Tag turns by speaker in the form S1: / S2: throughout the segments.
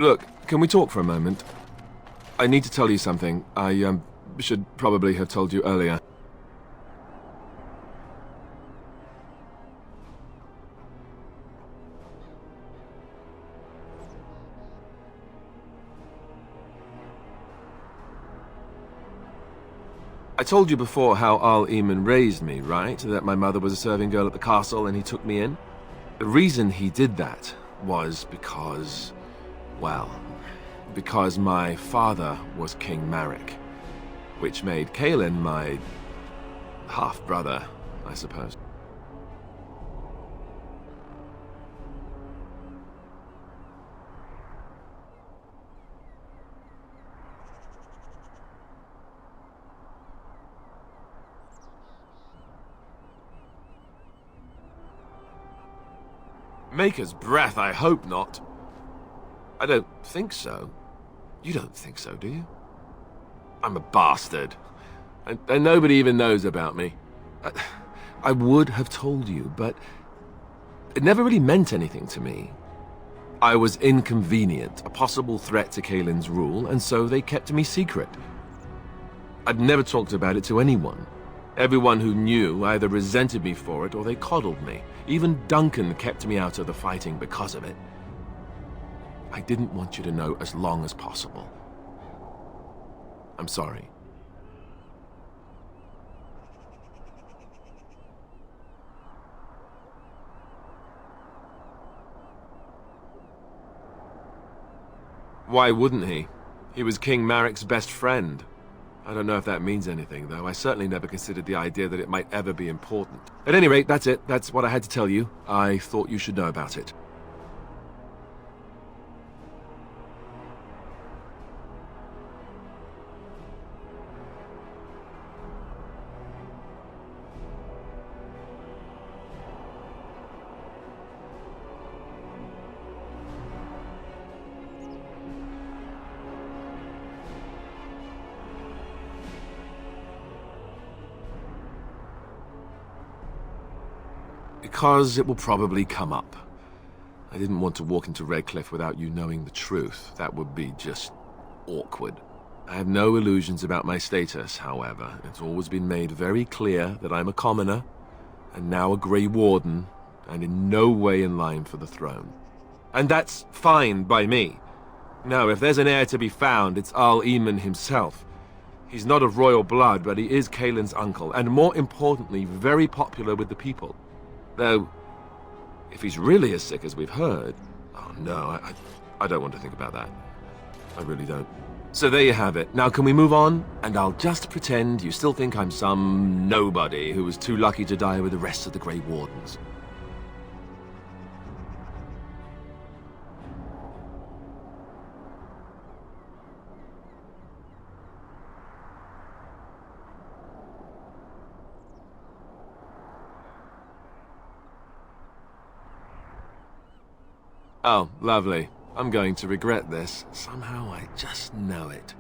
S1: Look, can we talk for a moment? I need to tell you something. I, should probably have told you earlier. I told you before how Eamon raised me, right? That my mother was a serving girl at the castle and he took me in? The reason he did that was because, well, because my father was King Marek, which made Kaelin my half-brother, I suppose. Maker's breath, I hope not. I don't think so. You don't think so, do you? I'm a bastard. And nobody even knows about me. I would have told you, but it never really meant anything to me. I was inconvenient, a possible threat to Kaelin's rule, and so they kept me secret. I'd never talked about it to anyone. Everyone who knew either resented me for it or they coddled me. Even Duncan kept me out of the fighting because of it. I didn't want you to know as long as possible. I'm sorry. Why wouldn't he? He was King Marek's best friend. I don't know if that means anything, though. I certainly never considered the idea that it might ever be important. At any rate, that's it. That's what I had to tell you. I thought you should know about it. Because it will probably come up. I didn't want to walk into Redcliffe without you knowing the truth. That would be just awkward. I have no illusions about my status, however. It's always been made very clear that I'm a commoner, and now a Grey Warden, and in no way in line for the throne. And that's fine by me. No, if there's an heir to be found, it's Eamon himself. He's not of royal blood, but he is Kaelin's uncle, and more importantly, very popular with the people. Though, if he's really as sick as we've heard... Oh no, I don't want to think about that. I really don't. So there you have it. Now can we move on? And I'll just pretend you still think I'm some nobody who was too lucky to die with the rest of the Grey Wardens. Oh, lovely. I'm going to regret this. Somehow I just know it.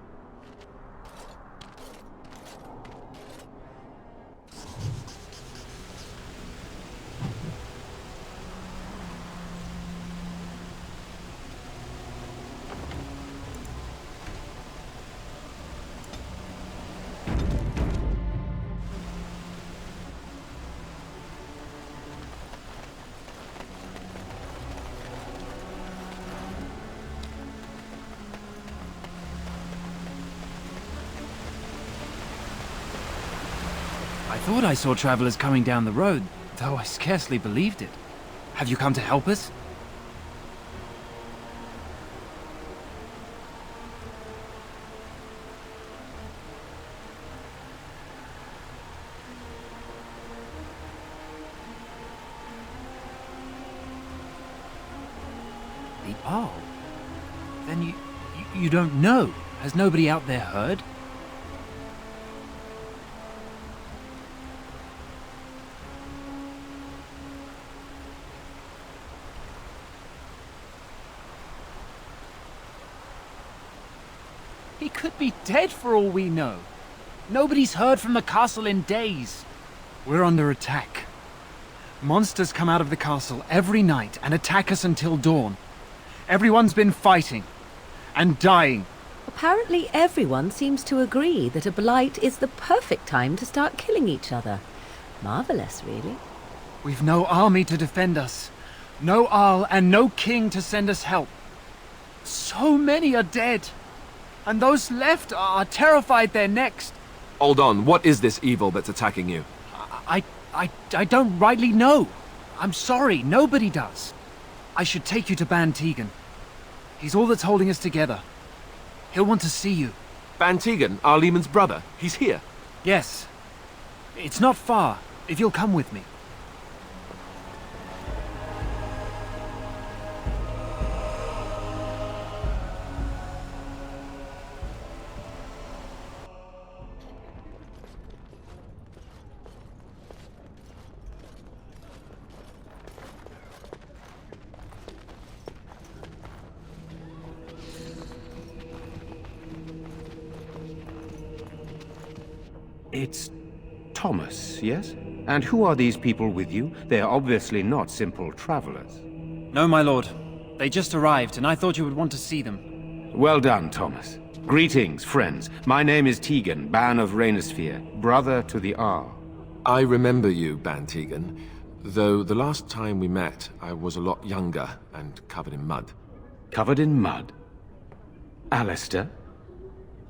S2: I thought I saw travelers coming down the road, though I scarcely believed it. Have you come to help us? The Arl? Then you don't know? Has nobody out there heard? He could be dead for all we know. Nobody's heard from the castle in days. We're under attack. Monsters come out of the castle every night and attack us until dawn. Everyone's been fighting. and dying.
S3: Apparently everyone seems to agree that a blight is the perfect time to start killing each other. Marvelous, really.
S2: We've no army to defend us. No Arl and no king to send us help. So many are dead. And those left are terrified they're next.
S1: Hold on, what is this evil that's attacking you?
S2: I don't rightly know. I'm sorry, nobody does. I should take you to Bann Teagan. He's all that's holding us together. He'll want to see you.
S1: Bann Teagan, our Eamon's brother. He's here.
S2: Yes. It's not far, if you'll come with me.
S4: It's Thomas, yes? And who are these people with you? They are obviously not simple travelers.
S2: No, my lord. They just arrived, and I thought you would want to see them.
S4: Well done, Thomas. Greetings, friends. My name is Teagan, Bann of Rainersphere, brother to the Arl.
S1: I remember you, Bann Teagan, though the last time we met, I was a lot younger and covered in mud.
S4: Covered in mud? Alistair?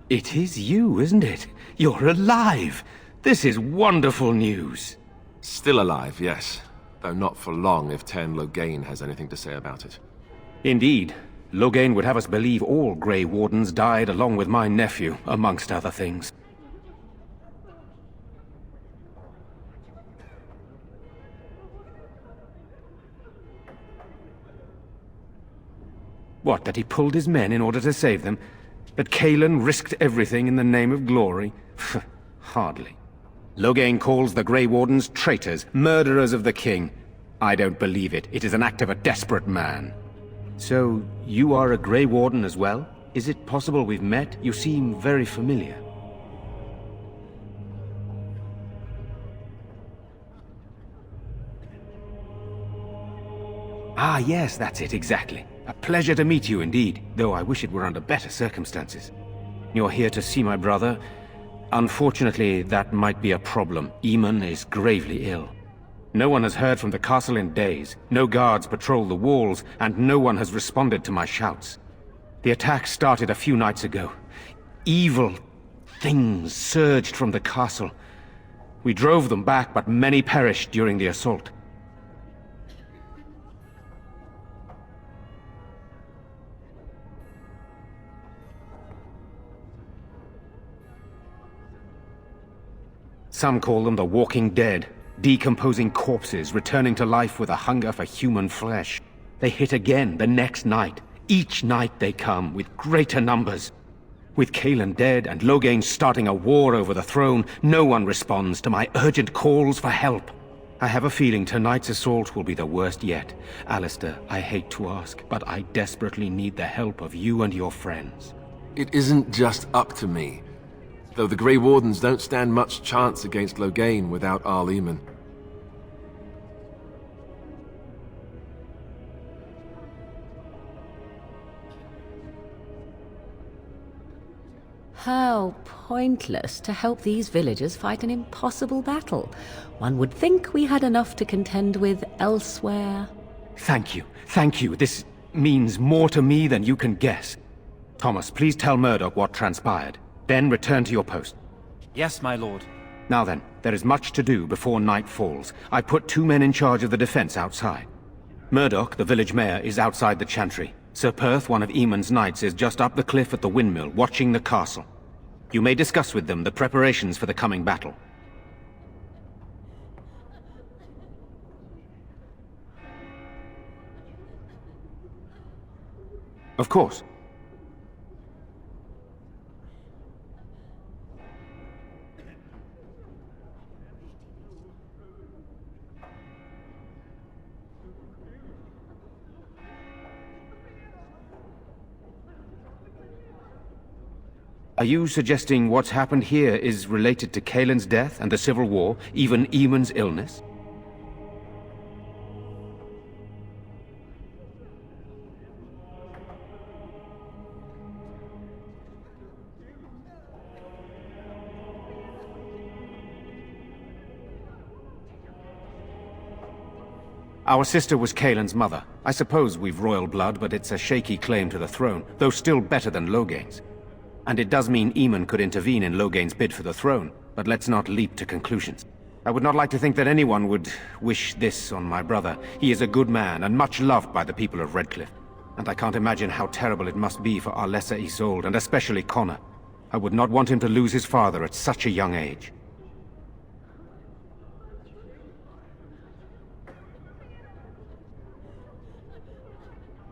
S4: It is you, isn't it? You're alive! This is wonderful news!
S1: Still alive, yes. Though not for long if Ten Loghain has anything to say about it.
S4: Indeed. Loghain would have us believe all Grey Wardens died along with my nephew, amongst other things. What, that he pulled his men in order to save them? That Cailan risked everything in the name of glory? Hardly. Loghain calls the Grey Wardens traitors, murderers of the king. I don't believe it. It is an act of a desperate man. So, you are a Grey Warden as well? Is it possible we've met? You seem very familiar. Ah, yes, that's it, exactly. A pleasure to meet you indeed, though I wish it were under better circumstances. You're here to see my brother? Unfortunately, that might be a problem. Eamon is gravely ill. No one has heard from the castle in days, no guards patrol the walls, and no one has responded to my shouts. The attack started a few nights ago. Evil things surged from the castle. We drove them back, but many perished during the assault. Some call them the Walking Dead, decomposing corpses returning to life with a hunger for human flesh. They hit again the next night. Each night they come, with greater numbers. With Cailan dead and Loghain starting a war over the throne, no one responds to my urgent calls for help. I have a feeling tonight's assault will be the worst yet. Alistair, I hate to ask, but I desperately need the help of you and your friends.
S1: It isn't just up to me. Though the Grey Wardens don't stand much chance against Loghain without Arl Eamon.
S3: How pointless to help these villagers fight an impossible battle. One would think we had enough to contend with elsewhere.
S4: Thank you. Thank you. This means more to me than you can guess. Thomas, please tell Murdoch what transpired. Then return to your post.
S2: Yes, my lord.
S4: Now then, there is much to do before night falls. I put 2 men in charge of the defense outside. Murdoch, the village mayor, is outside the Chantry. Sir Perth, one of Eamon's knights, is just up the cliff at the windmill, watching the castle. You may discuss with them the preparations for the coming battle. Of course. Are you suggesting what's happened here is related to Cailan's death and the Civil War, even Eamon's illness? Our sister was Kaelin's mother. I suppose we've royal blood, but it's a shaky claim to the throne, though still better than Loghain's. And it does mean Eamon could intervene in Loghain's bid for the throne, but let's not leap to conclusions. I would not like to think that anyone would wish this on my brother. He is a good man, and much loved by the people of Redcliffe. And I can't imagine how terrible it must be for our lesser Isolde, and especially Connor. I would not want him to lose his father at such a young age.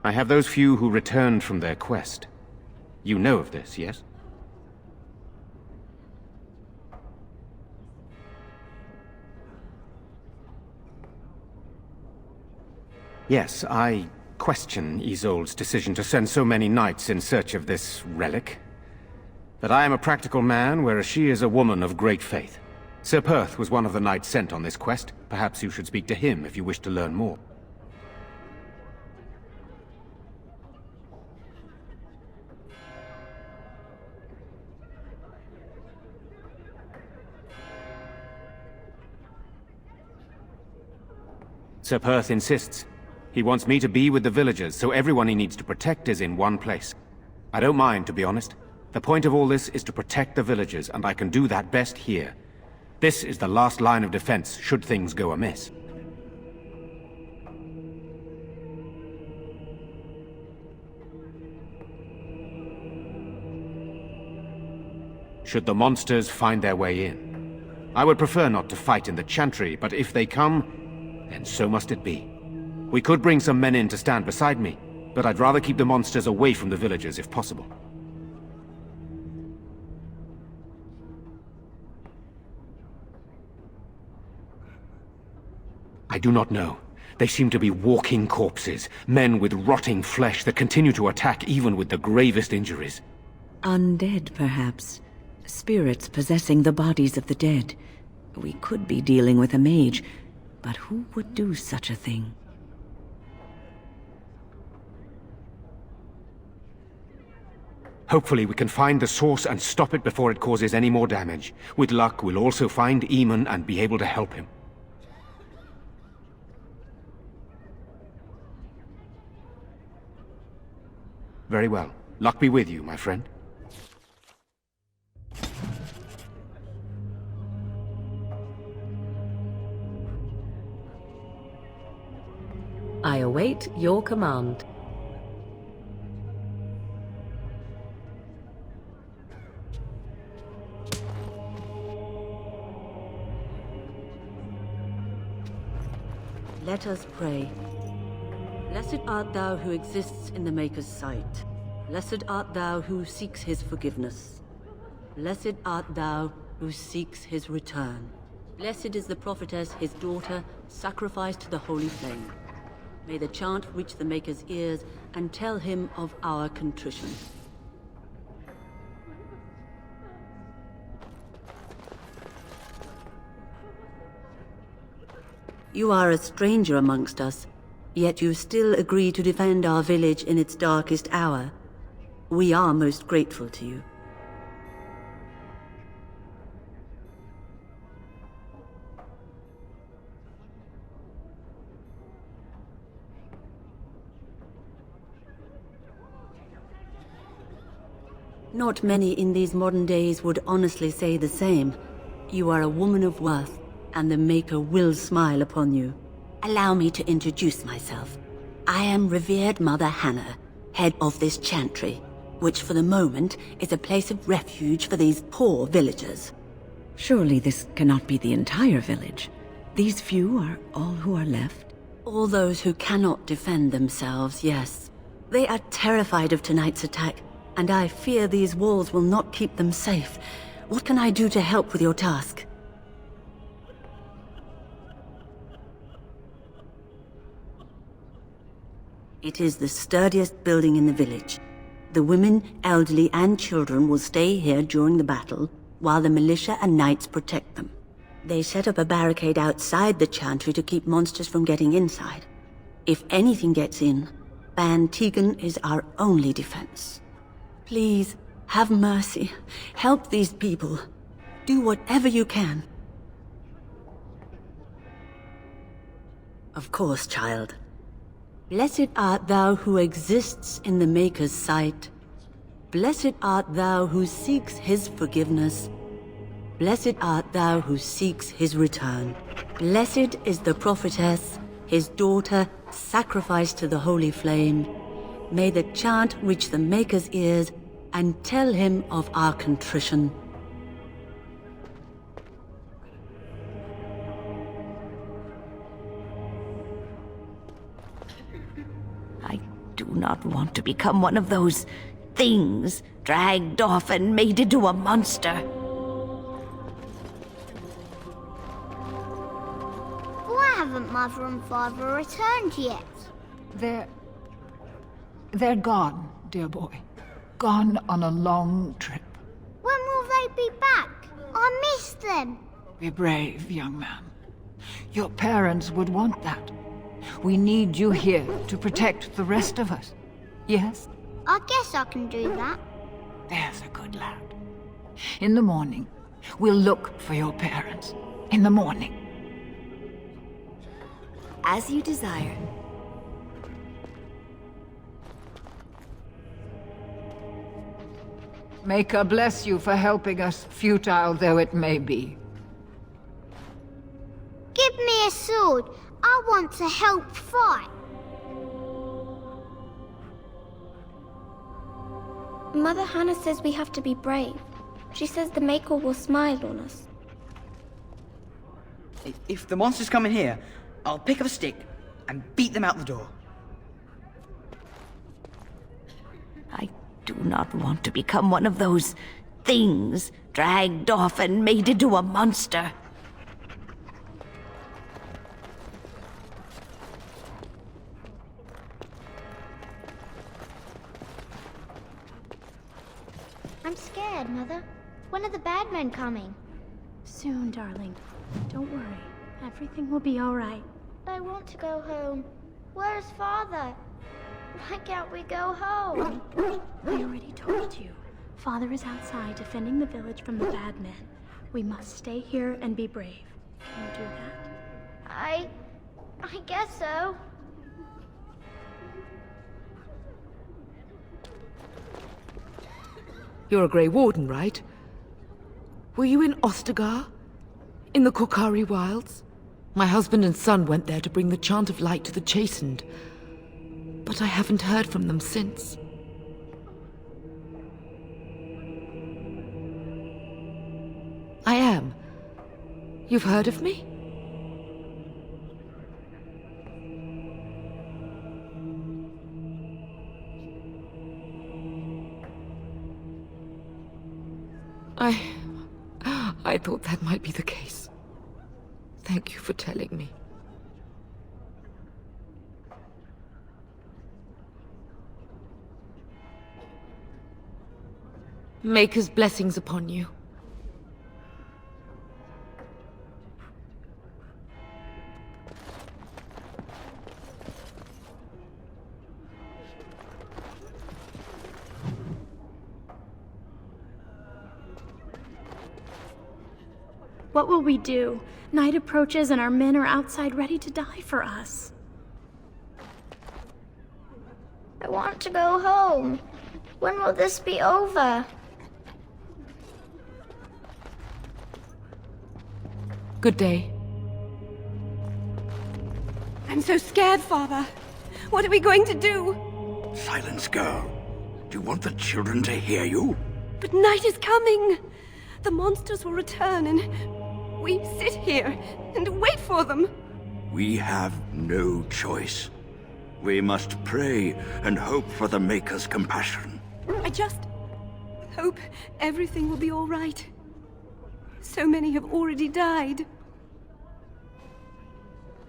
S4: I have those few who returned from their quest. You know of this, yes? Yes, I question Isolde's decision to send so many knights in search of this relic. But I am a practical man, whereas she is a woman of great faith. Sir Perth was one of the knights sent on this quest. Perhaps you should speak to him if you wish to learn more. Sir Perth insists. He wants me to be with the villagers, so everyone he needs to protect is in one place. I don't mind, to be honest. The point of all this is to protect the villagers, and I can do that best here. This is the last line of defense, should things go amiss. Should the monsters find their way in? I would prefer not to fight in the Chantry, but if they come, then so must it be. We could bring some men in to stand beside me, but I'd rather keep the monsters away from the villagers if possible. I do not know. They seem to be walking corpses, men with rotting flesh that continue to attack even with the gravest injuries.
S5: Undead, perhaps. Spirits possessing the bodies of the dead. We could be dealing with a mage, but who would do such a thing?
S4: Hopefully we can find the source and stop it before it causes any more damage. With luck, we'll also find Eamon and be able to help him. Very well. Luck be with you, my friend.
S3: I await your command.
S5: Let us pray. Blessed art thou who exists in the Maker's sight. Blessed art thou who seeks his forgiveness. Blessed art thou who seeks his return. Blessed is the prophetess, his daughter, sacrificed to the holy flame. May the chant reach the Maker's ears and tell him of our contrition. You are a stranger amongst us, yet you still agree to defend our village in its darkest hour. We are most grateful to you. Not many in these modern days would honestly say the same. You are a woman of worth, and the Maker will smile upon you. Allow me to introduce myself. I am Revered Mother Hannah, head of this Chantry, which for the moment is a place of refuge for these poor villagers.
S6: Surely this cannot be the entire village. These few are all who are left?
S5: All those who cannot defend themselves, yes. They are terrified of tonight's attack, and I fear these walls will not keep them safe. What can I do to help with your task? It is the sturdiest building in the village. The women, elderly, and children will stay here during the battle, while the militia and knights protect them. They set up a barricade outside the Chantry to keep monsters from getting inside. If anything gets in, Bann Teagan is our only defense. Please, have mercy. Help these people. Do whatever you can. Of course, child. Blessed art thou who exists in the Maker's sight. Blessed art thou who seeks his forgiveness. Blessed art thou who seeks his return. Blessed is the prophetess, his daughter, sacrificed to the holy flame. May the chant reach the Maker's ears and tell him of our contrition.
S6: I do not want to become one of those things dragged off and made into a monster.
S7: Why haven't Mother and Father returned yet?
S8: They're gone, dear boy. Gone on a long trip.
S7: When will they be back? I miss them.
S8: Be brave, young man. Your parents would want that. We need you here to protect the rest of us. Yes?
S7: I guess I can do that.
S8: There's a good lad. In the morning, we'll look for your parents. In the morning.
S6: As you desire.
S8: Maker bless you for helping us, futile though it may be.
S7: Give me a sword. I want to help fight.
S9: Mother Hannah says we have to be brave. She says the Maker will smile on us.
S10: If the monsters come in here, I'll pick up a stick and beat them out the door.
S6: I do not want to become one of those things dragged off and made into a monster.
S7: I'm scared, Mother. When are the bad men coming?
S9: Soon, darling. Don't worry. Everything will be all right.
S7: I want to go home. Where's Father? Why can't we go home?
S9: I already told you. Father is outside defending the village from the bad men. We must stay here and be brave. Can you do that?
S7: I guess so.
S11: You're a Grey Warden, right? Were you in Ostagar? In the Korkari Wilds? My husband and son went there to bring the chant of light to the chastened. But I haven't heard from them since. I am. You've heard of me? I thought that might be the case. Thank you for telling me. Maker's blessings upon you.
S9: What will we do? Night approaches and our men are outside ready to die for us.
S7: I want to go home. When will this be over?
S11: Good day.
S6: I'm so scared, Father. What are we going to do?
S12: Silence, girl. Do you want the children to hear you?
S6: But night is coming. The monsters will return and we sit here and wait for them.
S12: We have no choice. We must pray and hope for the Maker's compassion.
S6: I just hope everything will be all right. So many have already died.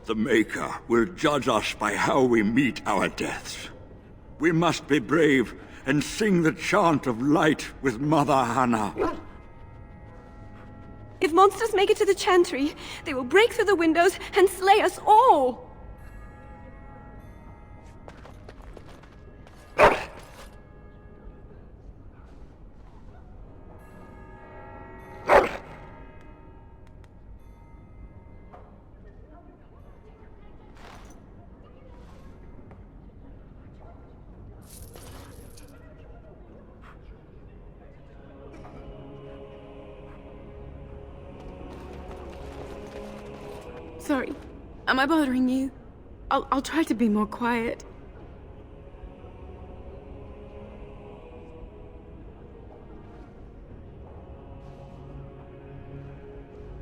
S12: The Maker will judge us by how we meet our deaths. We must be brave and sing the chant of light with Mother Hannah.
S6: If monsters make it to the Chantry, they will break through the windows and slay us all!
S13: sorry. Am I bothering you? I'll try to be more quiet.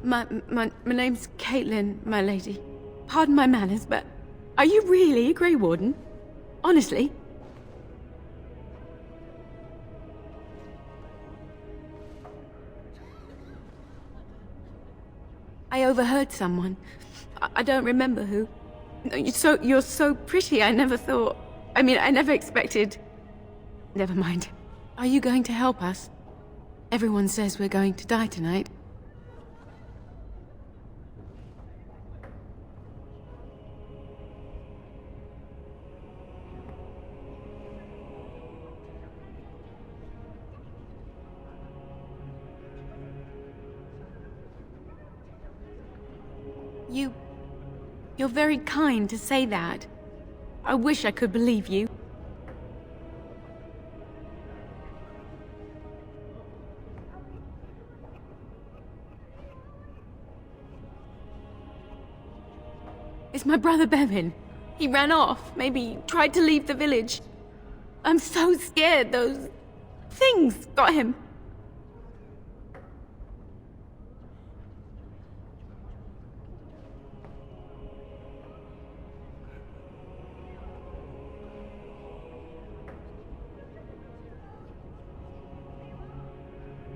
S13: My name's Caitlin, my lady. Pardon my manners, but are you really a Grey Warden? Honestly? I overheard someone. I don't remember who. You're so pretty, I never thought... I mean, I never expected... Never mind. Are you going to help us? Everyone says we're going to die tonight. You're very kind to say that. I wish I could believe you. It's my brother Bevin. He ran off, maybe tried to leave the village. I'm so scared those things got him.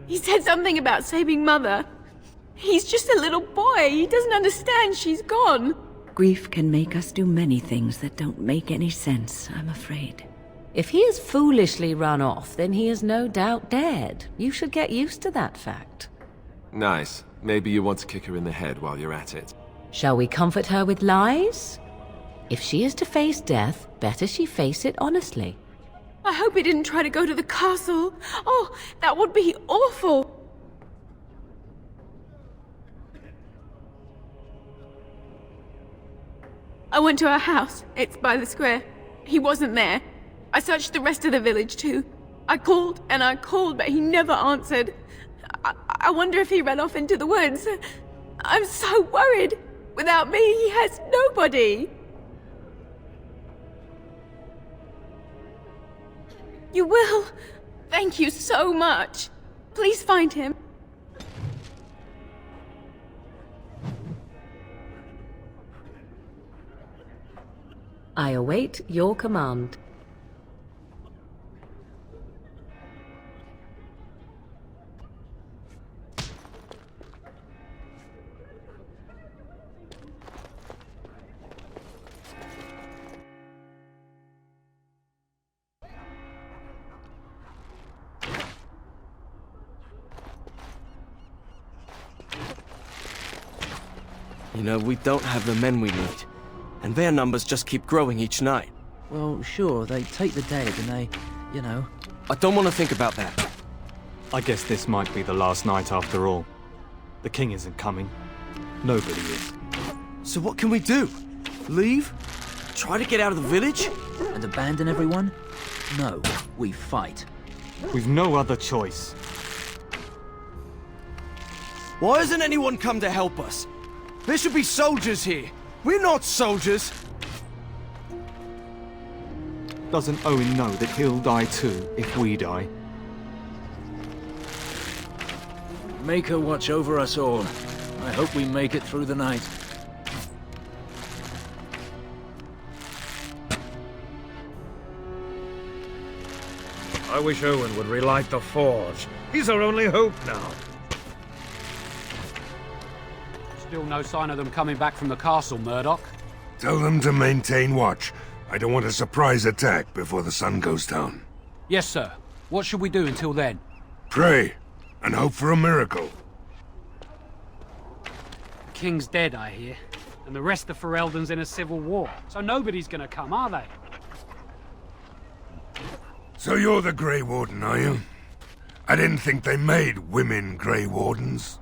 S13: He said something about saving Mother. He's just a little boy. He doesn't understand she's gone.
S5: Grief can make us do many things that don't make any sense, I'm afraid.
S3: If he has foolishly run off, then he is no doubt dead. You should get used to that fact.
S1: Nice. Maybe you want to kick her in the head while you're at it.
S3: Shall we comfort her with lies? If she is to face death, better she face it honestly.
S13: I hope he didn't try to go to the castle. Oh, that would be awful. I went to our house. It's by the square. He wasn't there. I searched the rest of the village too. I called and I called, but he never answered. I wonder if he ran off into the woods. I'm so worried. Without me, he has nobody. You will? Thank you so much. Please find him.
S3: I await your command.
S14: You know, we don't have the men we need, and their numbers just keep growing each night.
S15: Well, sure, they take the dead and they, you know...
S14: I don't want to think about that.
S16: I guess this might be the last night after all. The king isn't coming. Nobody is.
S14: So what can we do? Leave? Try to get out of the village?
S15: And abandon everyone? No, we fight.
S16: We've no other choice.
S14: Why hasn't anyone come to help us? There should be soldiers here. We're not soldiers.
S16: Doesn't Owen know that he'll die too if we die?
S15: Make her watch over us all. I hope we make it through the night.
S17: I wish Owen would relight the forge. He's our only hope now.
S2: Still no sign of them coming back from the castle, Murdoch.
S18: Tell them to maintain watch. I don't want a surprise attack before the sun goes down.
S2: Yes, sir. What should we do until then?
S18: Pray, and hope for a miracle.
S2: The king's dead, I hear. And the rest of Ferelden's in a civil war. So nobody's gonna come, are they?
S18: So you're the Grey Warden, are you? I didn't think they made women Grey Wardens.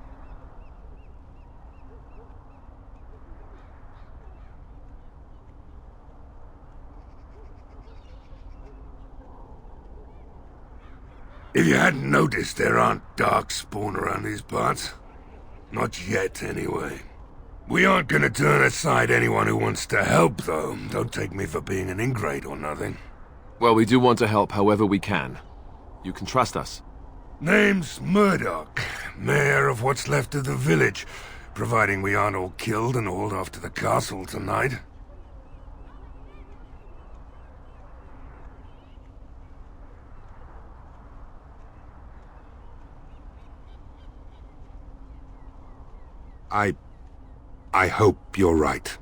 S18: If you hadn't noticed, there aren't darkspawn around these parts. Not yet, anyway. We aren't gonna turn aside anyone who wants to help, though. Don't take me for being an ingrate or nothing.
S1: Well, we do want to help however we can. You can trust us.
S18: Name's Murdoch, mayor of what's left of the village, providing we aren't all killed and hauled off to the castle tonight.
S19: I hope you're right.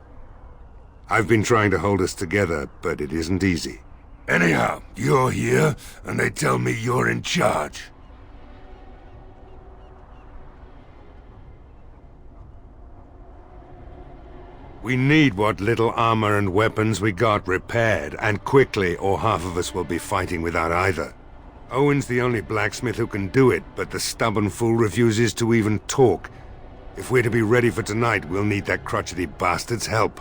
S19: I've been trying to hold us together, but it isn't easy.
S18: Anyhow, you're here, and they tell me you're in charge.
S19: We need what little armor and weapons we got repaired, and quickly, or half of us will be fighting without either. Owen's the only blacksmith who can do it, but the stubborn fool refuses to even talk. If we're to be ready for tonight, we'll need that crotchety bastard's help.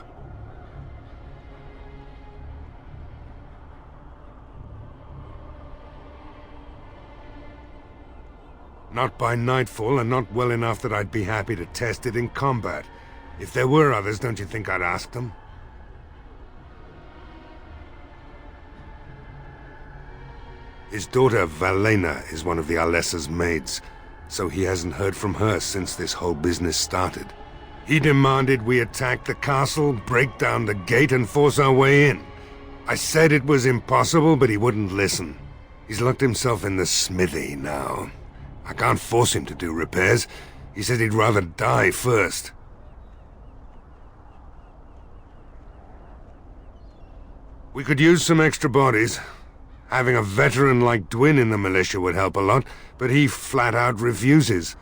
S19: Not by nightfall, and not well enough that I'd be happy to test it in combat. If there were others, don't you think I'd ask them? His daughter, Valena, is one of the ALASTAIR'S maids, so he hasn't heard from her since this whole business started. He demanded we attack the castle, break down the gate, and force our way in. I said it was impossible, but he wouldn't listen. He's locked himself in the smithy now. I can't force him to do repairs. He said he'd rather die first. We could use some extra bodies. Having a veteran like Dwyn in the militia would help a lot, but he flat out refuses.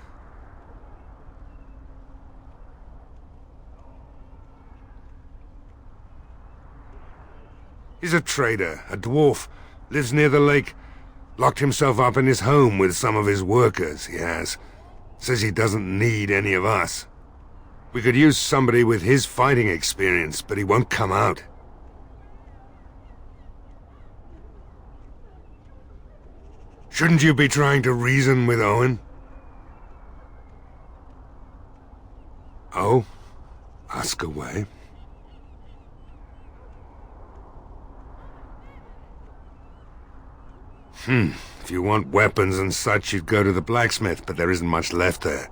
S19: He's a trader, a dwarf, lives near the lake. Locked himself up in his home with some of his workers, he has. Says he doesn't need any of us. We could use somebody with his fighting experience, but he won't come out. Shouldn't you be trying to reason with Owen? Oh? Ask away. If you want weapons and such, you'd go to the blacksmith, but there isn't much left there.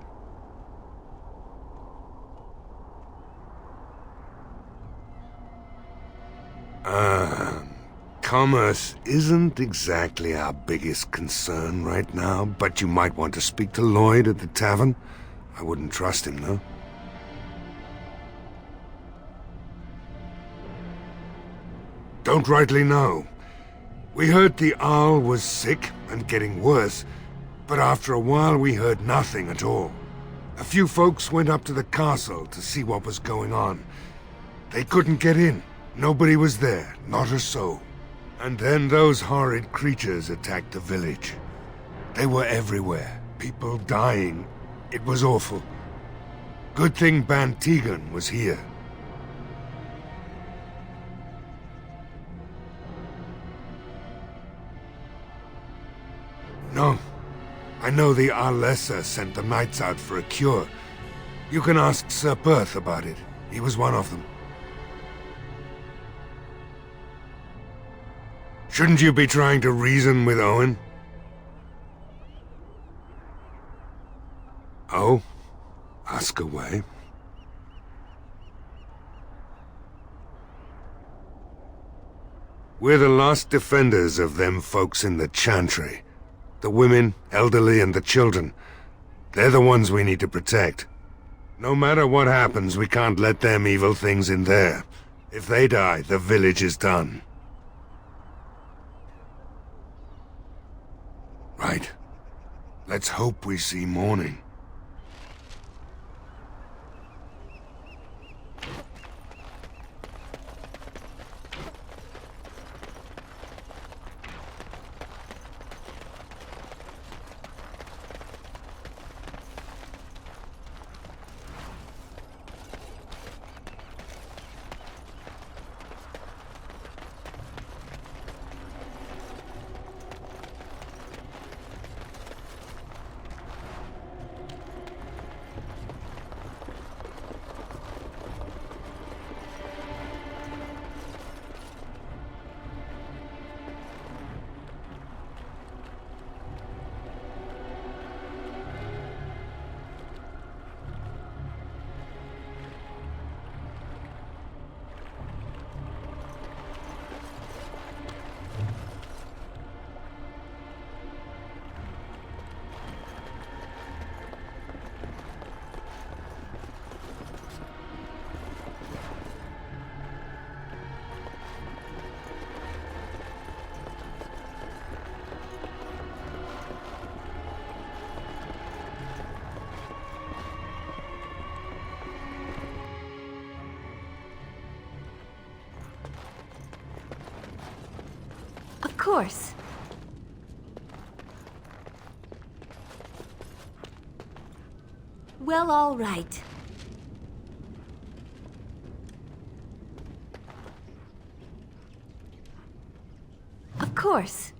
S19: Commerce isn't exactly our biggest concern right now, but you might want to speak to Lloyd at the tavern. I wouldn't trust him, though. Don't rightly know. We heard the Arl was sick and getting worse, but after a while we heard nothing at all. A few folks went up to the castle to see what was going on. They couldn't get in. Nobody was there, not a soul. And then those horrid creatures attacked the village. They were everywhere, people dying. It was awful. Good thing Bann Teagan was here. No. I know the ALASTAIR sent the knights out for a cure. You can ask Sir Perth about it. He was one of them. Shouldn't you be trying to reason with Owen? Oh? Ask away. We're the last defenders of them folks in the Chantry. The women, elderly, and the children. They're the ones we need to protect. No matter what happens, we can't let them evil things in there. If they die, the village is done. Right. Let's hope we see morning.
S6: course. Well, all right. Of course.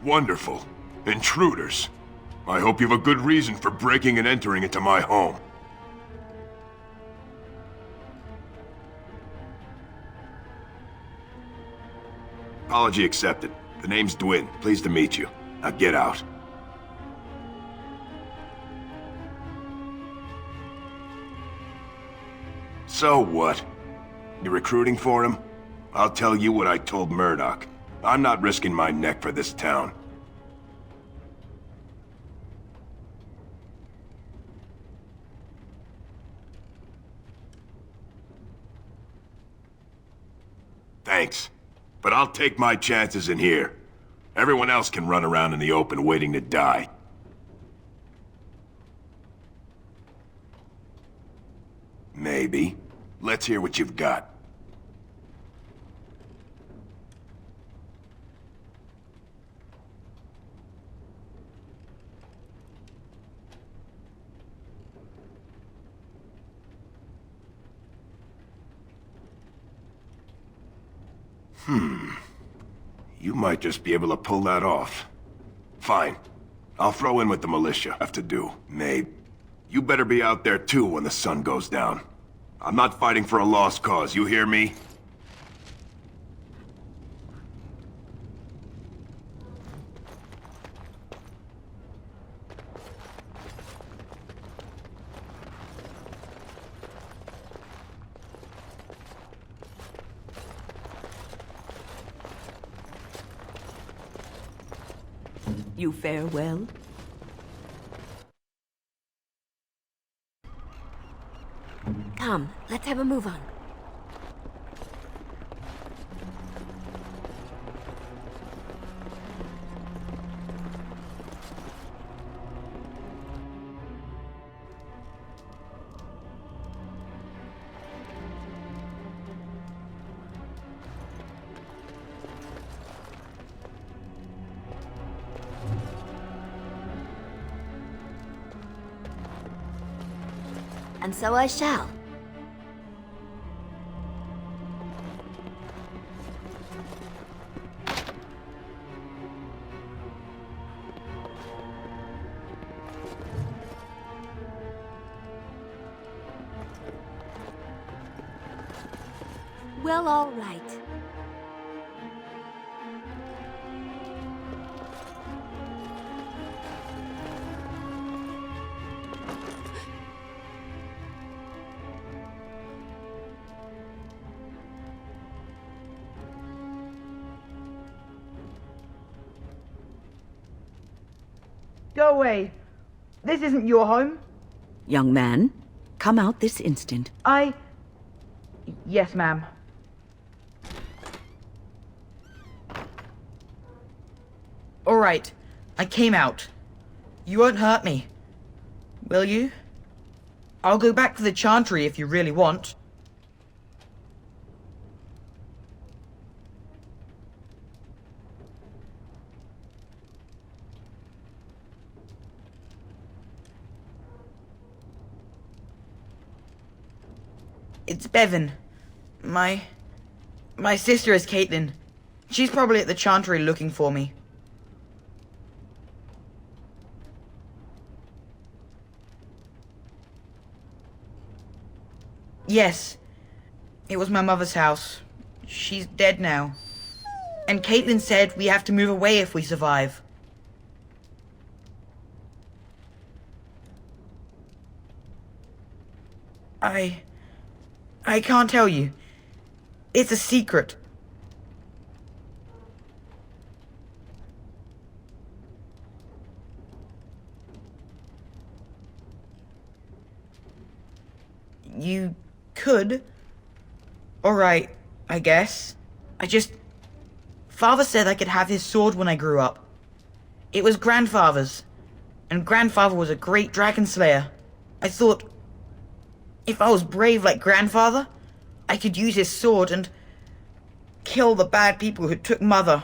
S18: Wonderful. Intruders. I hope you have a good reason for breaking and entering into my home. Apology accepted. The name's Dwin. Pleased to meet you. Now get out. So what? You recruiting for him? I'll tell you what I told Murdoch. I'm not risking my neck for this town. Thanks. But I'll take my chances in here. Everyone else can run around in the open waiting to die. Maybe. Let's hear what you've got. You might just be able to pull that off. Fine. I'll throw in with the militia. Have to do. Maybe. You better be out there too when the sun goes down. I'm not fighting for a lost cause, you hear me?
S6: You fare well? Come, let's have a move on. And so I shall. Well, all right.
S10: Go away. This isn't your home.
S5: Young man, come out this instant.
S10: Yes, ma'am. All right. I came out. You won't hurt me. Will you? I'll go back to the Chantry if you really want. It's Bevin. My My sister is Caitlin. She's probably at the Chantry looking for me. Yes. It was my mother's house. She's dead now. And Caitlin said we have to move away if we survive. I can't tell you. It's a secret. You could. Alright, I guess. Father said I could have his sword when I grew up. It was Grandfather's, and Grandfather was a great dragon slayer. I thought, if I was brave like Grandfather, I could use his sword and kill the bad people who took Mother.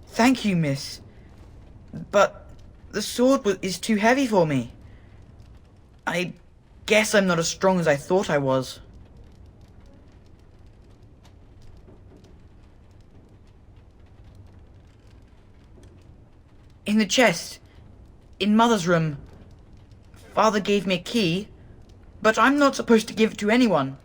S10: Thank you, miss. But the sword is too heavy for me. I guess I'm not as strong as I thought I was. In the chest, in Mother's room. Father gave me a key, but I'm not supposed to give it to anyone.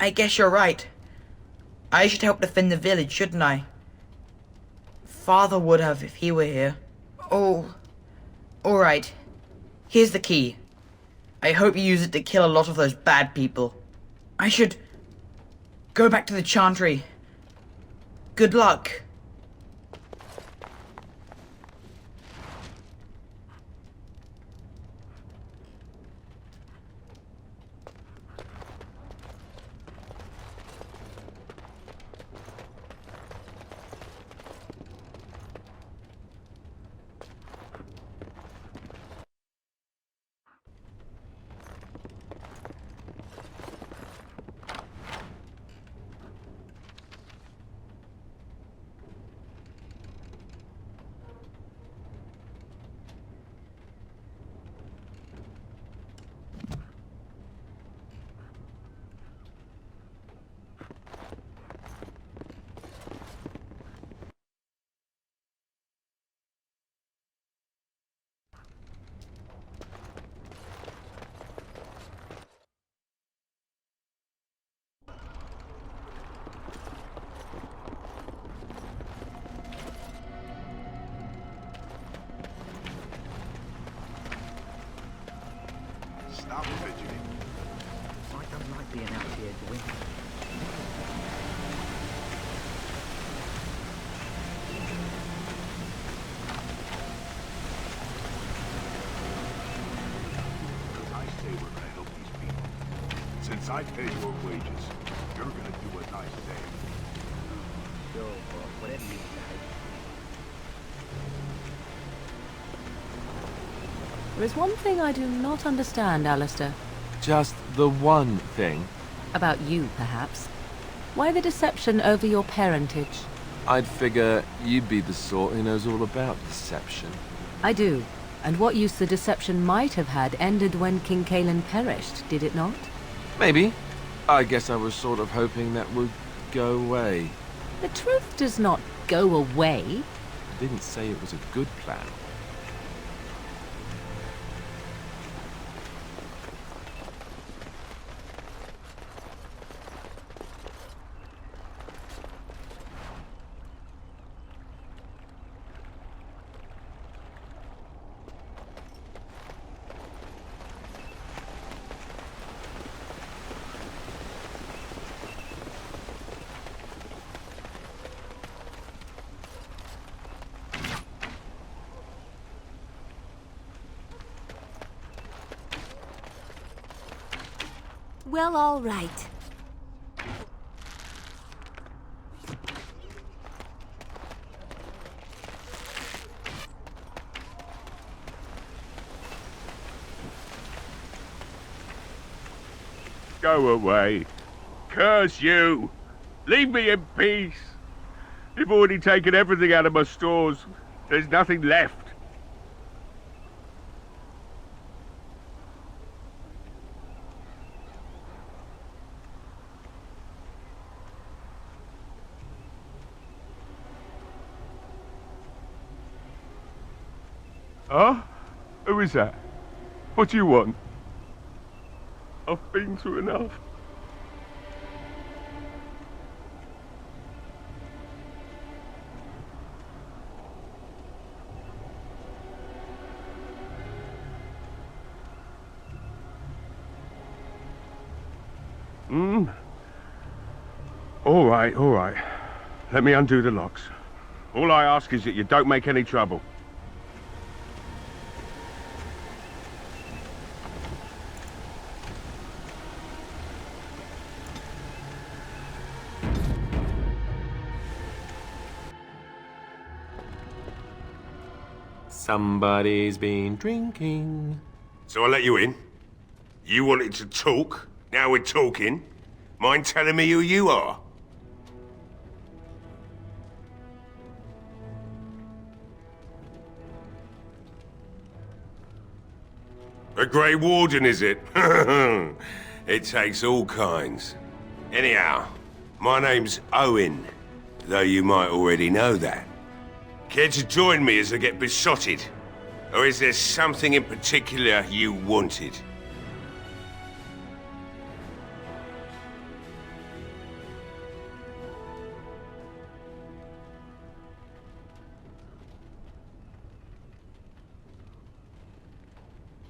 S10: I guess you're right. I should help defend the village, shouldn't I? Father would have if he were here. Oh, alright. Here's the key. I hope you use it to kill a lot of those bad people. I should go back to the Chantry. Good luck.
S18: Stop fidgeting.
S20: I don't like being out here doing.
S18: I say we're gonna help these people. Since I pay your wages, you're gonna do what I say.
S20: Sure, well, whatever you say.
S3: There is one thing I do not understand, Alistair.
S1: Just the one thing.
S3: About you, perhaps. Why the deception over your parentage?
S1: I'd figure you'd be the sort who knows all about deception.
S3: I do. And what use the deception might have had ended when King Cailan perished, did it not?
S1: Maybe. I guess I was sort of hoping that would go away.
S3: The truth does not go away.
S1: I didn't say it was a good plan.
S6: Well, all right.
S21: Go away. Curse you! Leave me in peace! You've already taken everything out of my stores. There's nothing left. Huh? Who is that? What do you want? I've been through enough. All right, all right. Let me undo the locks. All I ask is that you don't make any trouble.
S1: Somebody's been drinking.
S18: So I let you in. You wanted to talk. Now we're talking. Mind telling me who you are? A Grey Warden, is it? It takes all kinds. Anyhow, my name's Owen, though you might already know that. Care to join me as I get besotted? Or is there something in particular you wanted?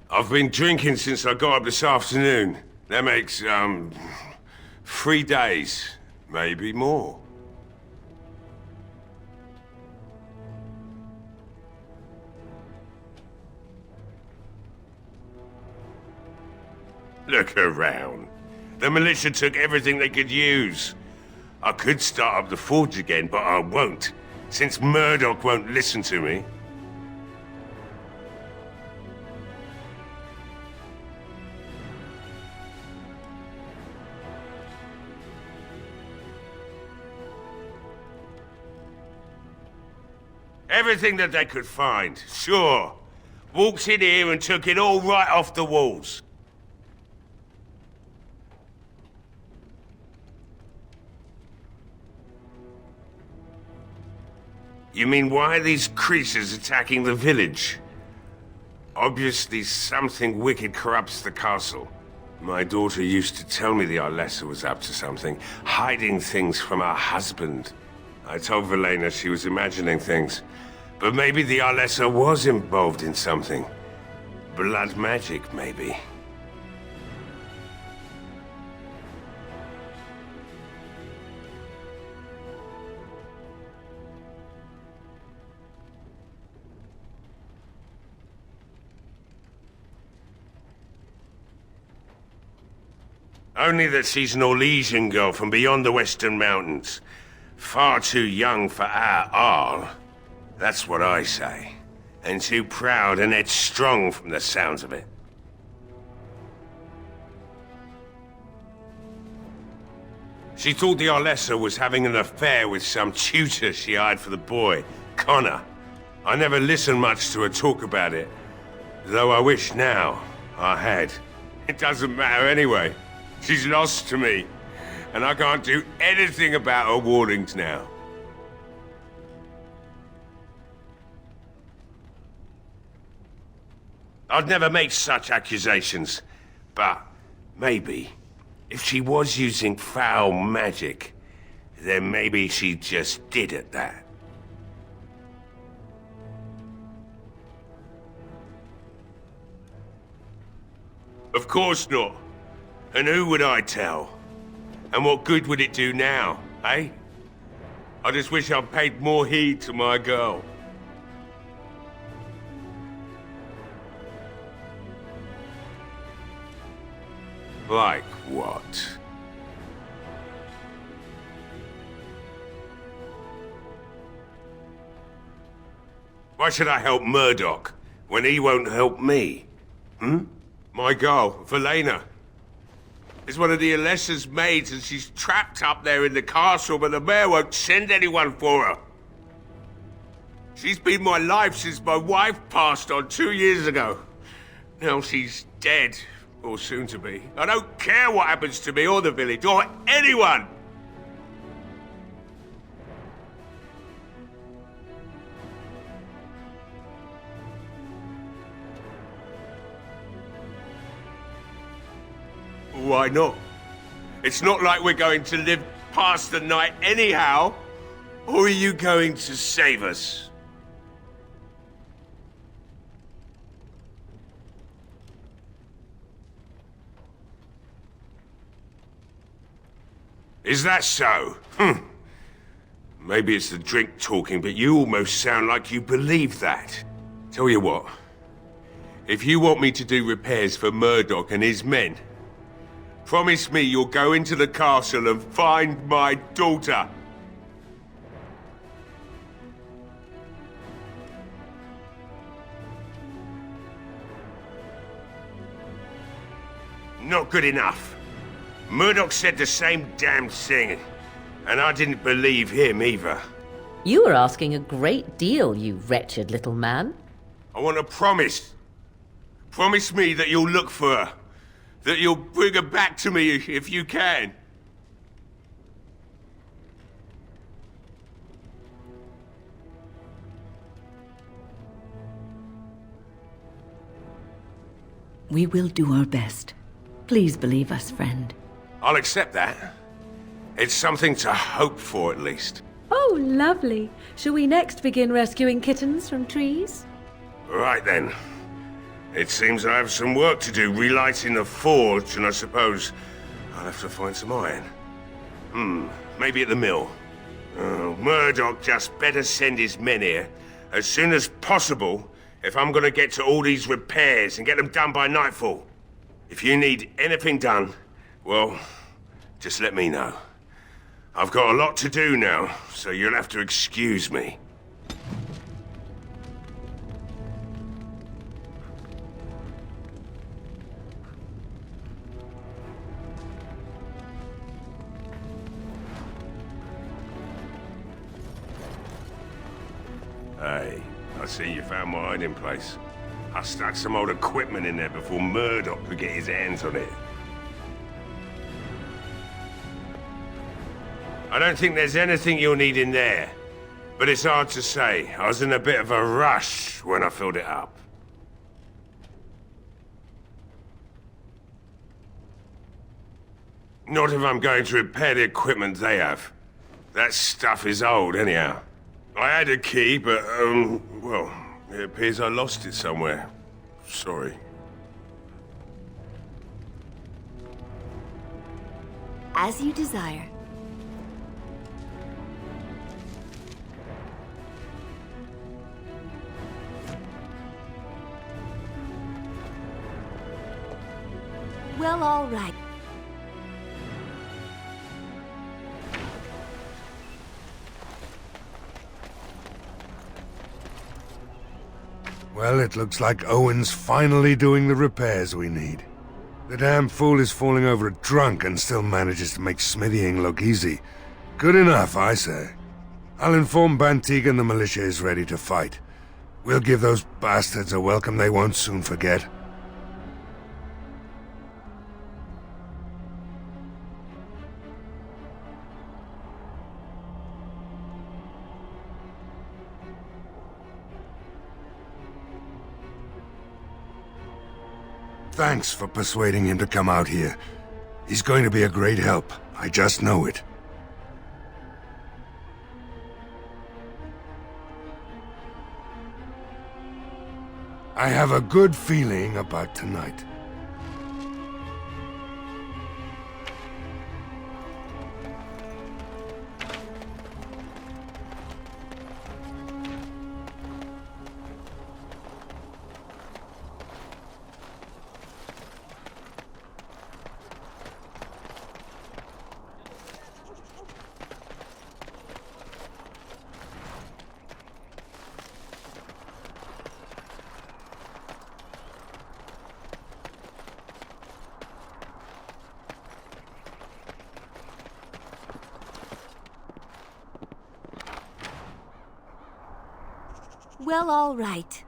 S18: I've been drinking since I got up this afternoon. That makes, 3 days, maybe more. Look around. The militia took everything they could use. I could start up the forge again, but I won't, since Murdoch won't listen to me. Everything that they could find, sure. Walked in here and took it all right off the walls. You mean, why are these creatures attacking the village? Obviously something wicked corrupts the castle. My daughter used to tell me the ALASTAIR'S was up to something, hiding things from her husband. I told Velena she was imagining things. But maybe the ALASTAIR'S was involved in something. Blood magic, maybe. Only that she's an Orlesian girl from beyond the Western Mountains. Far too young for our Arl. That's what I say. And too proud and headstrong from the sounds of it. She thought the ALASTAIR'S was having an affair with some tutor she hired for the boy, Connor. I never listened much to her talk about it. Though I wish now I had. It doesn't matter anyway. She's lost to me, and I can't do anything about her warnings now. I'd never make such accusations, but maybe, if she was using foul magic, then maybe she just did at that. Of course not. And who would I tell? And what good would it do now, eh? I just wish I'd paid more heed to my girl. Like what? Why should I help Murdoch when he won't help me? My girl, Velena.
S21: is one of the ALASTAIR'S maids, and she's trapped up there in the castle, but the mayor won't send anyone for her. She's been my life since my wife passed on 2 years ago. Now she's dead, or soon to be. I don't care what happens to me or the village, or anyone! Why not? It's not like we're going to live past the night anyhow. Or are you going to save us? Is that so? Maybe it's the drink talking, but you almost sound like you believe that. Tell you what, if you want me to do repairs for Murdoch and his men, promise me you'll go into the castle and find my daughter. Not good enough. Murdoch said the same damn thing, and I didn't believe him either.
S3: You were asking a great deal, you wretched little man.
S21: I want a promise. Promise me that you'll look for her. That you'll bring her back to me if you can.
S6: We will do our best. Please believe us, friend.
S21: I'll accept that. It's something to hope for, at least.
S3: Oh, lovely. Shall we next begin rescuing kittens from trees?
S21: Right then. It seems I have some work to do relighting the forge, and I suppose I'll have to find some iron. Maybe at the mill. Oh, Murdoch just better send his men here as soon as possible if I'm gonna get to all these repairs and get them done by nightfall. If you need anything done, well, just let me know. I've got a lot to do now, so you'll have to excuse me. Hey, I see you found my hiding place. I stuck some old equipment in there before Murdoch could get his hands on it. I don't think there's anything you'll need in there, but it's hard to say. I was in a bit of a rush when I filled it up. Not if I'm going to repair the equipment they have. That stuff is old, anyhow. I had a key, but, well, it appears I lost it somewhere. Sorry.
S6: As you desire. Well, all right.
S19: Well, it looks like Owen's finally doing the repairs we need. The damn fool is falling over drunk and still manages to make smithying look easy. Good enough, I say. I'll inform Bann Teagan the militia is ready to fight. We'll give those bastards a welcome they won't soon forget. Thanks for persuading him to come out here. He's going to be a great help. I just know it. I have a good feeling about tonight.
S5: Well, all right.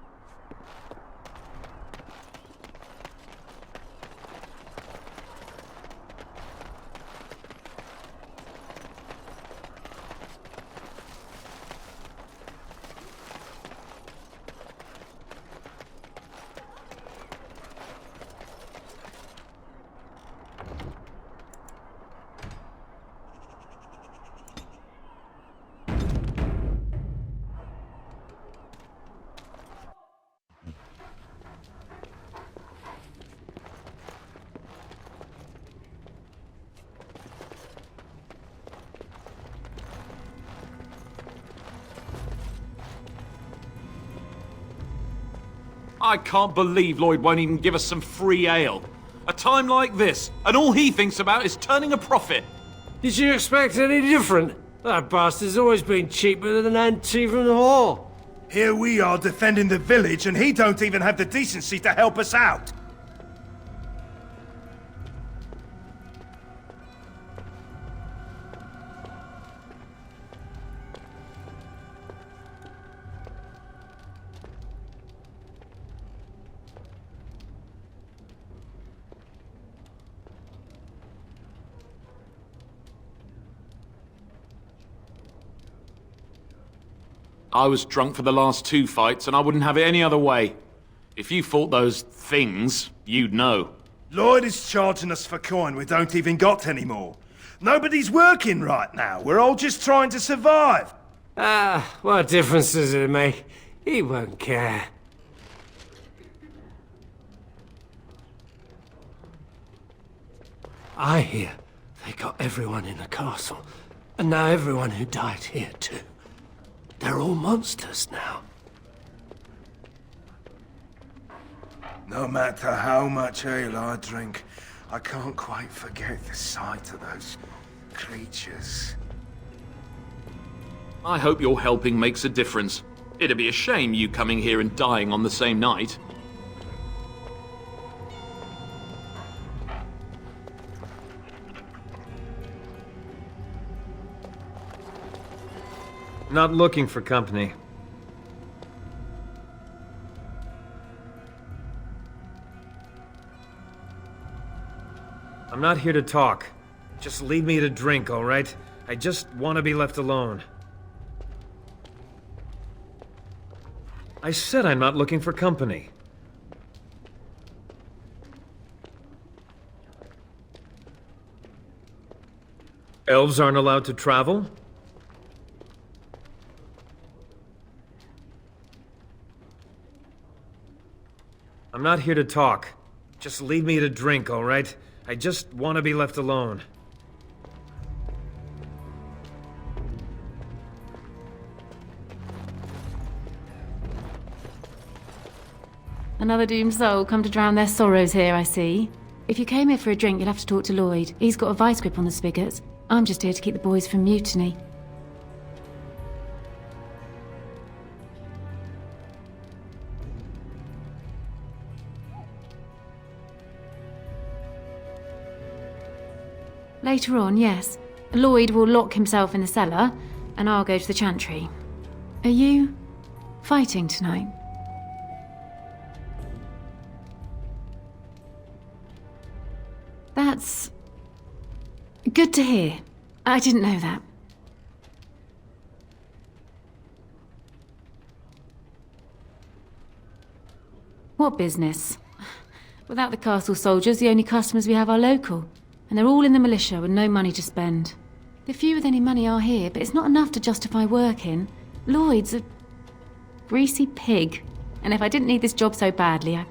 S4: I can't believe Lloyd won't even give us some free ale. A time like this, and all he thinks about is turning a profit.
S22: Did you expect any different? That bastard's always been cheaper than an tea from the hall.
S23: Here we are defending the village, and he don't even have the decency to help us out.
S4: I was drunk for the last 2 fights, and I wouldn't have it any other way. If you fought those things, you'd know.
S23: Lloyd is charging us for coin we don't even got anymore. Nobody's working right now. We're all just trying to survive.
S22: What difference does it make? He won't care. I hear they got everyone in the castle, and now everyone who died here too. They're all monsters now.
S23: No matter how much ale I drink, I can't quite forget the sight of those creatures.
S4: I hope your helping makes a difference. It'd be a shame you coming here and dying on the same night.
S14: Not looking for company. I'm not here to talk. Just leave me to drink, all right? I just want to be left alone. I said I'm not looking for company. Elves aren't allowed to travel? I'm not here to talk. Just leave me to drink, all right? I just want to be left alone.
S24: Another doomed soul come to drown their sorrows here, I see. If you came here for a drink, you'll have to talk to Lloyd. He's got a vice grip on the spigots. I'm just here to keep the boys from mutiny. Later on, yes. Lloyd will lock himself in the cellar, and I'll go to the Chantry. Are you fighting tonight? That's good to hear. I didn't know that. What business? Without the castle soldiers, the only customers we have are local. And they're all in the militia with no money to spend. The few with any money are here, but it's not enough to justify working. Lloyd's a greasy pig. And if I didn't need this job so badly,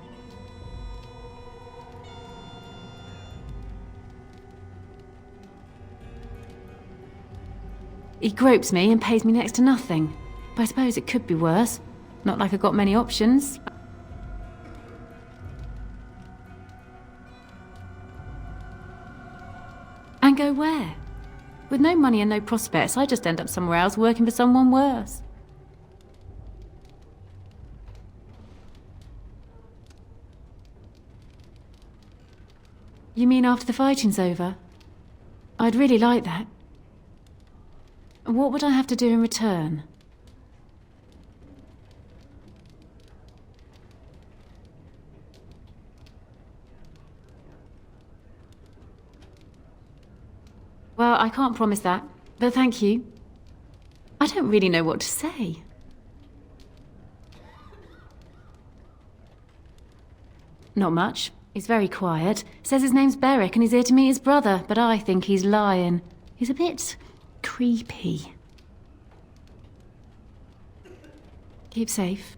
S24: He gropes me and pays me next to nothing. But I suppose it could be worse. Not like I've got many options. And go where? With no money and no prospects, I just end up somewhere else working for someone worse. You mean after the fighting's over? I'd really like that. What would I have to do in return? Well, I can't promise that, but thank you. I don't really know what to say. Not much. He's very quiet. Says his name's Beric and he's here to meet his brother, but I think he's lying. He's a bit creepy. Keep safe.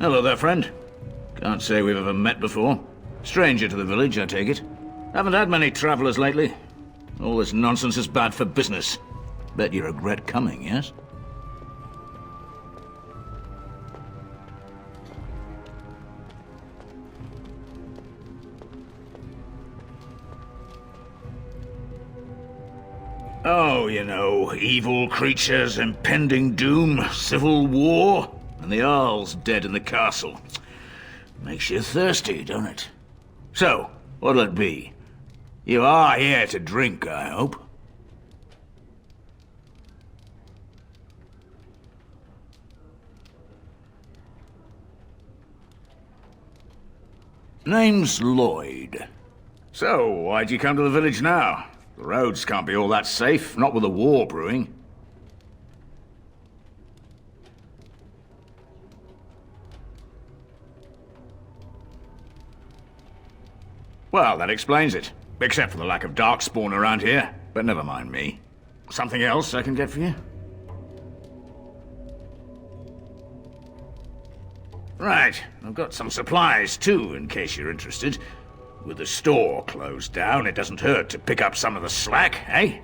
S7: Hello there, friend. Can't say we've ever met before. Stranger to the village, I take it. Haven't had many travelers lately. All this nonsense is bad for business. Bet you regret coming, yes? Oh, you know, evil creatures, impending doom, civil war, and the Earl's dead in the castle. Makes you thirsty, don't it? So, what'll it be? You are here to drink, I hope? Name's Lloyd. So, why'd you come to the village now? The roads can't be all that safe, not with a war brewing. Well, that explains it. Except for the lack of darkspawn around here. But never mind me. Something else I can get for you? Right, I've got some supplies too, in case you're interested. With the store closed down, it doesn't hurt to pick up some of the slack, eh?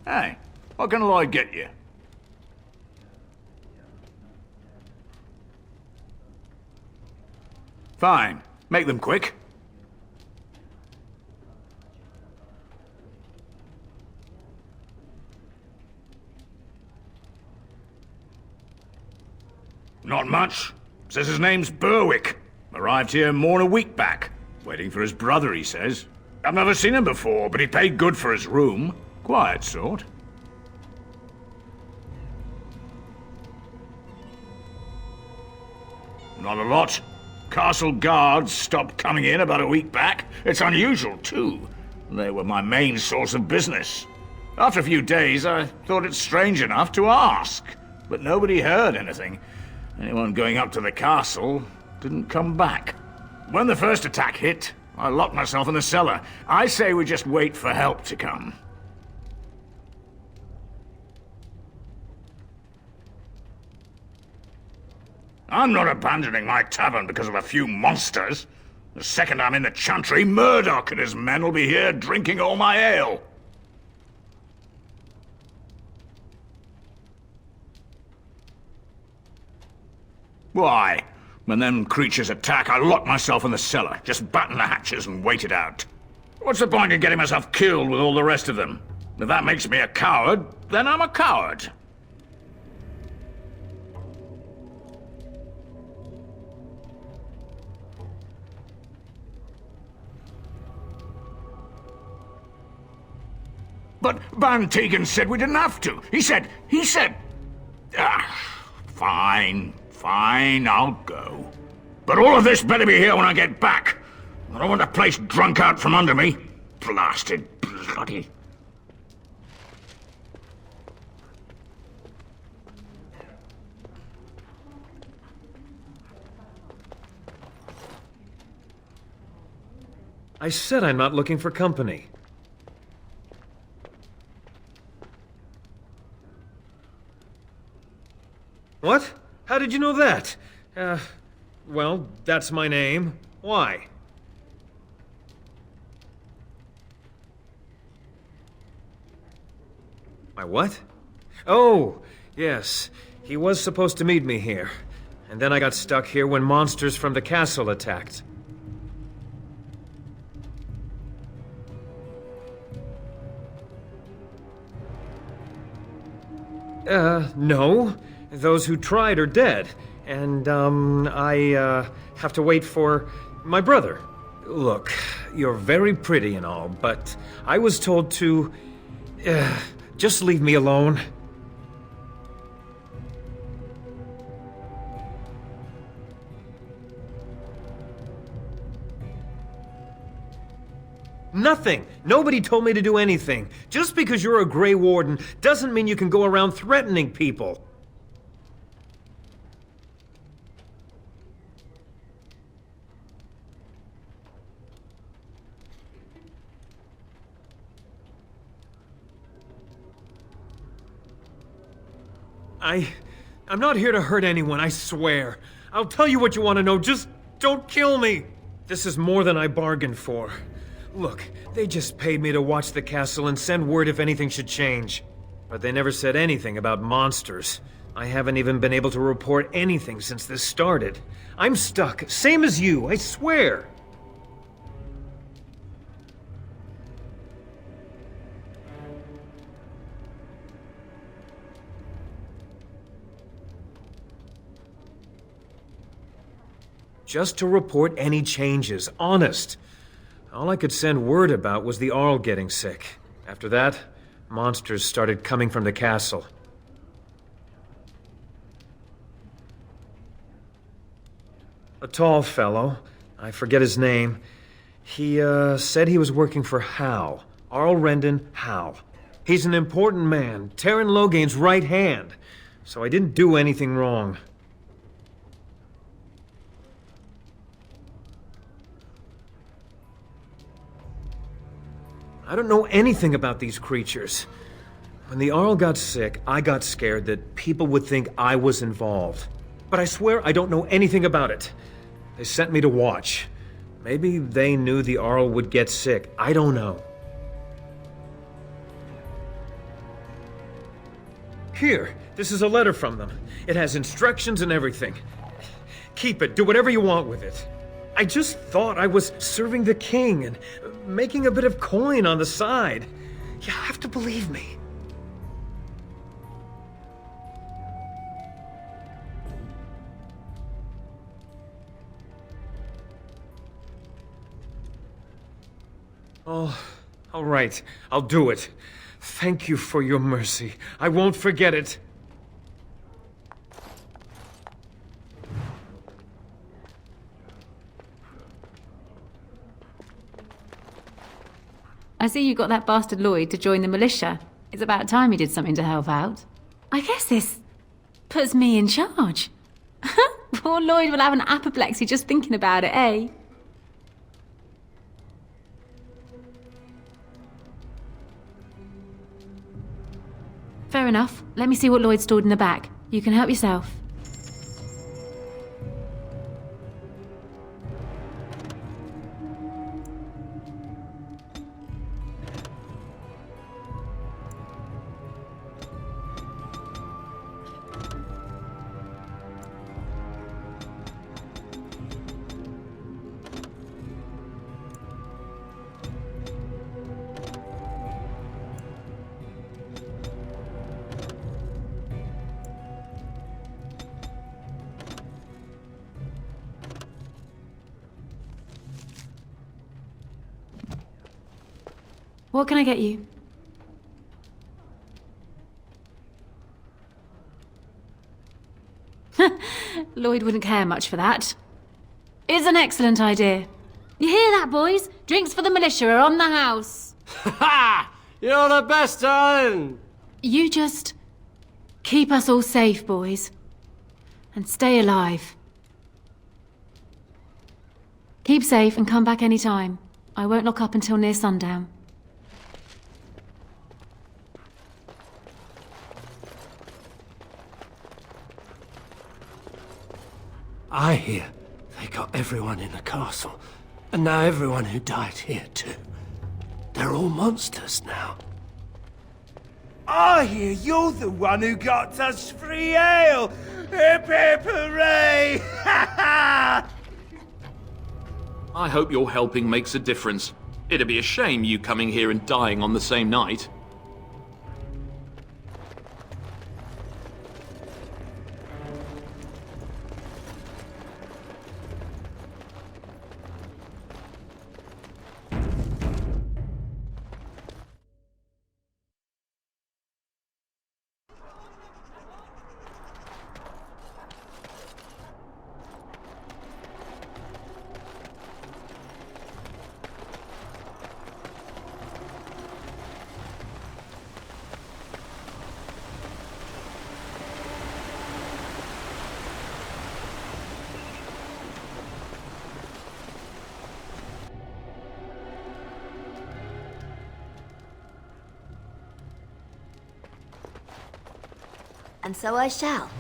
S7: Hey, what can Lloyd get you? Fine. Make them quick. Not much. Says his name's Berwick. Arrived here more than a week back. Waiting for his brother, he says. I've never seen him before, but he paid good for his room. Quiet sort. Not a lot. Castle guards stopped coming in about a week back. It's unusual, too. They were my main source of business. After a few days, I thought it strange enough to ask. But nobody heard anything. Anyone going up to the castle didn't come back. When the first attack hit, I locked myself in the cellar. I say we just wait for help to come. I'm not abandoning my tavern because of a few monsters. The second I'm in the Chantry, Murdoch and his men will be here drinking all my ale. Why? When them creatures attack, I lock myself in the cellar, just batten the hatches and wait it out. What's the point in getting myself killed with all the rest of them? If that makes me a coward, then I'm a coward. But Bann Teagan said we didn't have to. He said... Fine, I'll go. But all of this better be here when I get back. I don't want the place drunk out from under me. Blasted bloody...
S14: I said I'm not looking for company. What? How did you know that? Well, that's my name. Why? My what? Oh, yes. He was supposed to meet me here. And then I got stuck here when monsters from the castle attacked. No. Those who tried are dead. And, I have to wait for my brother. Look, you're very pretty and all, but I was told to... just leave me alone. Nothing! Nobody told me to do anything. Just because you're a Grey Warden doesn't mean you can go around threatening people. I'm not here to hurt anyone, I swear. I'll tell you what you want to know, just don't kill me! This is more than I bargained for. Look, they just paid me to watch the castle and send word if anything should change. But they never said anything about monsters. I haven't even been able to report anything since this started. I'm stuck, same as you, I swear! Just to report any changes, honest. All I could send word about was the Arl getting sick. After that, monsters started coming from the castle. A tall fellow, I forget his name, he said he was working for Hal. Arl Rendon Hal. He's an important man, Terran Logain's right hand, so I didn't do anything wrong. I don't know anything about these creatures. When the Arl got sick, I got scared that people would think I was involved. But I swear I don't know anything about it. They sent me to watch. Maybe they knew the Arl would get sick. I don't know. Here, this is a letter from them. It has instructions and everything. Keep it, do whatever you want with it. I just thought I was serving the king and making a bit of coin on the side. You have to believe me. Oh, all right. I'll do it. Thank you for your mercy. I won't forget it.
S24: I see you got that bastard Lloyd to join the militia. It's about time he did something to help out. I guess this puts me in charge. Poor Lloyd will have an apoplexy just thinking about it, eh? Fair enough. Let me see what Lloyd stored in the back. You can help yourself. What can I get you? Lloyd wouldn't care much for that. It's an excellent idea. You hear that, boys? Drinks for the militia are on the house.
S22: Ha! You're the best, Owen!
S24: You just keep us all safe, boys. And stay alive. Keep safe and come back any time. I won't lock up until near sundown.
S22: I hear they got everyone in the castle, and now everyone who died here too. They're all monsters now.
S23: I hear you're the one who got us free ale! Hip hip hooray! Ha ha!
S4: I hope your helping makes a difference. It'd be a shame you coming here and dying on the same night.
S6: And so I shall.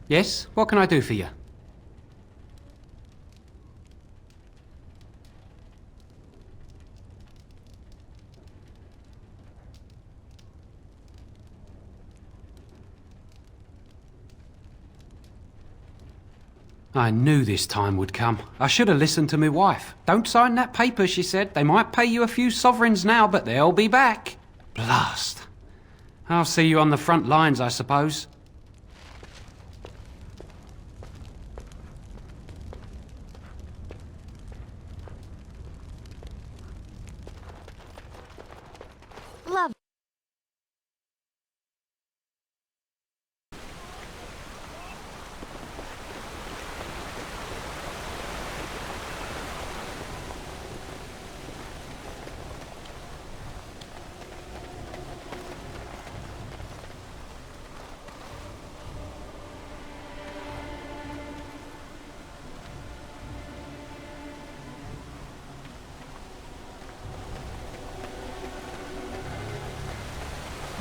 S8: Yes? What can I do for you? I knew this time would come. I should have listened to my wife. Don't sign that paper, she said. They might pay you a few sovereigns now, but they'll be back. Blast. I'll see you on the front lines, I suppose.
S6: Love.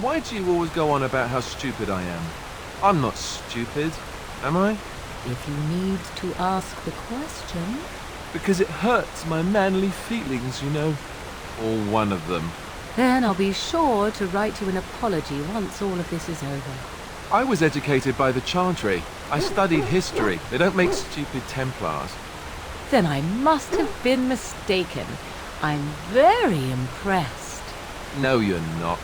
S1: Why do you always go on about how stupid I am? I'm not stupid, am I?
S3: If you need to ask the question...
S1: Because it hurts my manly feelings, you know. Or one of them.
S3: Then I'll be sure to write you an apology once all of this is over.
S1: I was educated by the Chantry. I studied history. They don't make stupid Templars.
S3: Then I must have been mistaken. I'm very impressed.
S1: No, you're not.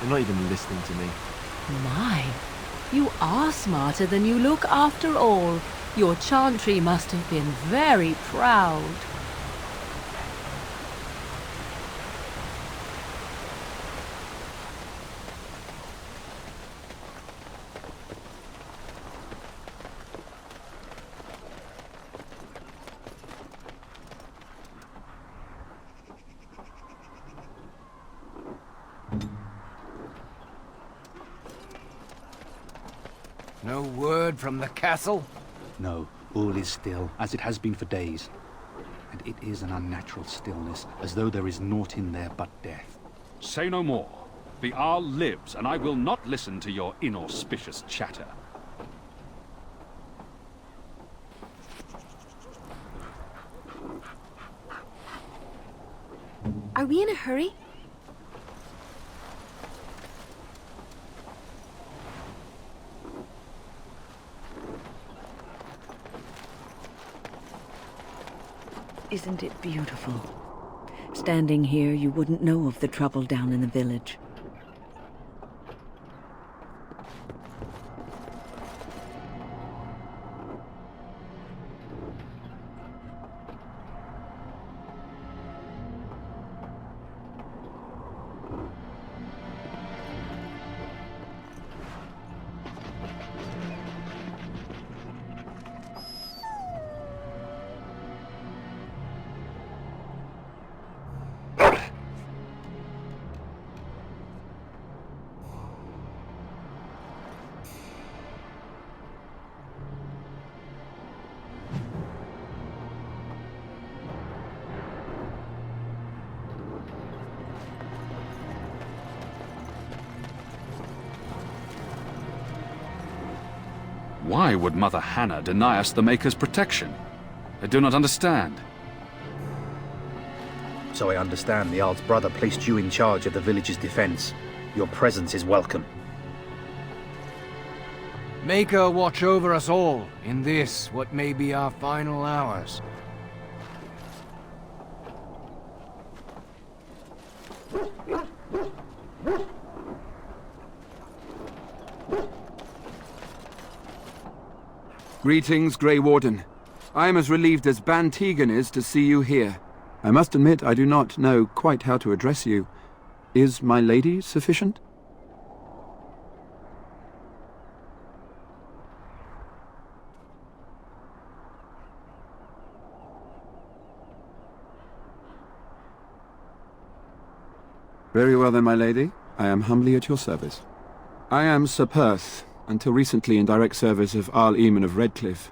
S1: You're not even listening to me.
S3: My, you are smarter than you look after all. Your Chantry must have been very proud.
S9: No word from the castle?
S11: No, all is still, as it has been for days. And it is an unnatural stillness, as though there is naught in there but death.
S12: Say no more. The Arl lives, and I will not listen to your inauspicious chatter.
S6: Are we in a hurry?
S5: Isn't it beautiful? Standing here, you wouldn't know of the trouble down in the village.
S12: Why would Mother Hannah deny us the Maker's protection? I do not understand.
S11: So I understand the Jarl's brother placed you in charge of the village's defense. Your presence is welcome.
S9: Maker watch over us all in this, what may be our final hours.
S13: Greetings, Grey Warden. I am as relieved as Bann Teagan is to see you here. I must admit I do not know quite how to address you. Is my lady sufficient? Very well then, my lady. I am humbly at your service. I am Sir Perth, until recently in direct service of Jarl Eamon of Redcliffe.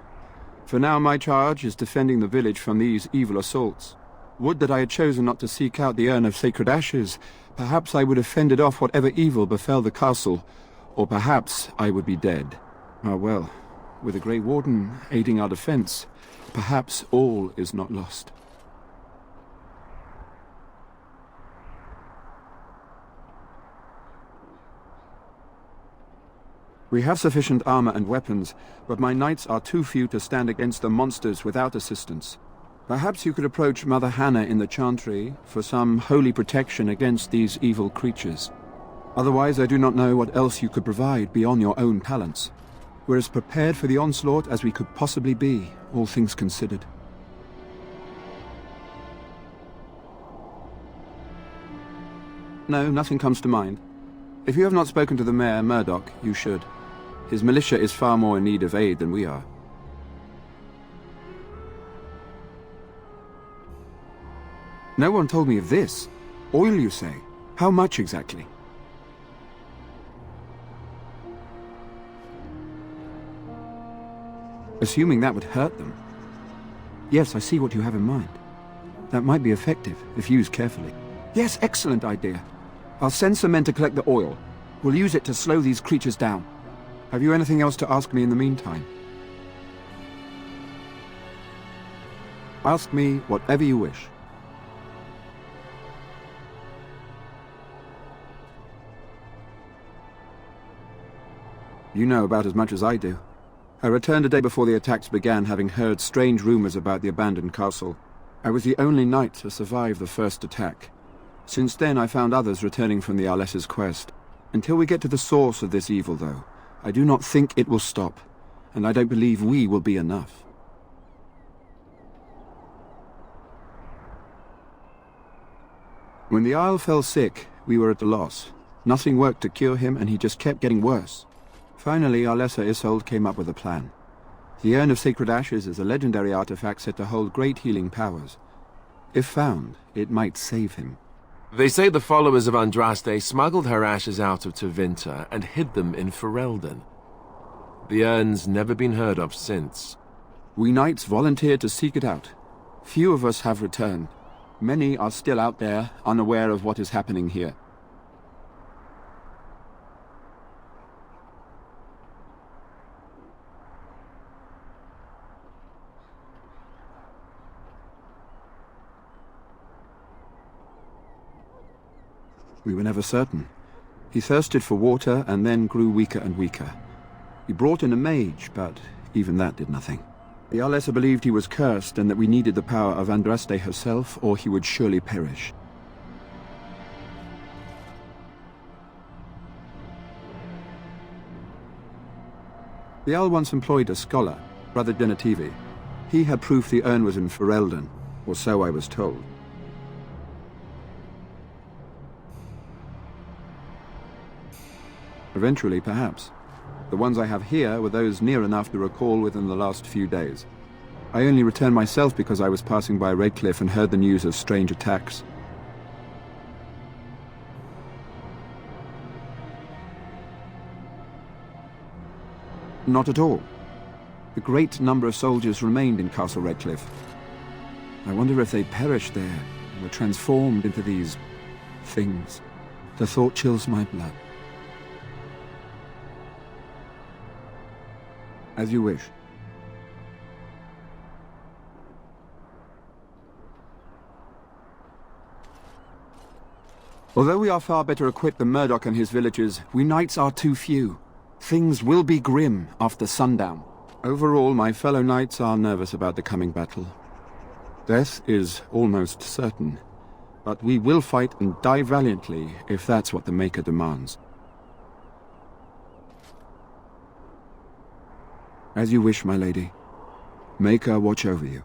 S13: For now my charge is defending the village from these evil assaults. Would that I had chosen not to seek out the urn of sacred ashes. Perhaps I would have fended off whatever evil befell the castle, or perhaps I would be dead. Ah well, with a Grey Warden aiding our defense, perhaps all is not lost. We have sufficient armor and weapons, but my knights are too few to stand against the monsters without assistance. Perhaps you could approach Mother Hannah in the Chantry for some holy protection against these evil creatures. Otherwise, I do not know what else you could provide beyond your own talents. We're as prepared for the onslaught as we could possibly be, all things considered. No, nothing comes to mind. If you have not spoken to the Mayor, Murdoch, you should. His militia is far more in need of aid than we are. No one told me of this. Oil, you say? How much exactly? Assuming that would hurt them. Yes, I see what you have in mind. That might be effective, if used carefully. Yes, excellent idea. I'll send some men to collect the oil. We'll use it to slow these creatures down. Have you anything else to ask me in the meantime? Ask me whatever you wish. You know about as much as I do. I returned a day before the attacks began, having heard strange rumors about the abandoned castle. I was the only knight to survive the first attack. Since then, I found others returning from the ALASTAIR'S quest. Until we get to the source of this evil, though, I do not think it will stop, and I don't believe we will be enough. When the Isle fell sick, we were at a loss. Nothing worked to cure him, and he just kept getting worse. Finally, our lesser Isolde came up with a plan. The Urn of Sacred Ashes is a legendary artifact said to hold great healing powers. If found, it might save him.
S1: They say the followers of Andraste smuggled her ashes out of Tevinter and hid them in Ferelden. The urn's never been heard of since.
S13: We knights volunteered to seek it out. Few of us have returned. Many are still out there, unaware of what is happening here. We were never certain. He thirsted for water and then grew weaker and weaker. We brought in a mage, but even that did nothing. The Alessa believed he was cursed and that we needed the power of Andraste herself, or he would surely perish. The Al once employed a scholar, Brother Genetivi. He had proof the urn was in Ferelden, or so I was told. Eventually, perhaps. The ones I have here were those near enough to recall within the last few days. I only returned myself because I was passing by Redcliffe and heard the news of strange attacks. Not at all. A great number of soldiers remained in Castle Redcliffe. I wonder if they perished there and were transformed into these things. The thought chills my blood. As you wish. Although we are far better equipped than Murdoch and his villagers, we knights are too few. Things will be grim after sundown. Overall, my fellow knights are nervous about the coming battle. Death is almost certain, but we will fight and die valiantly if that's what the Maker demands. As you wish, my lady. Maker watch over you.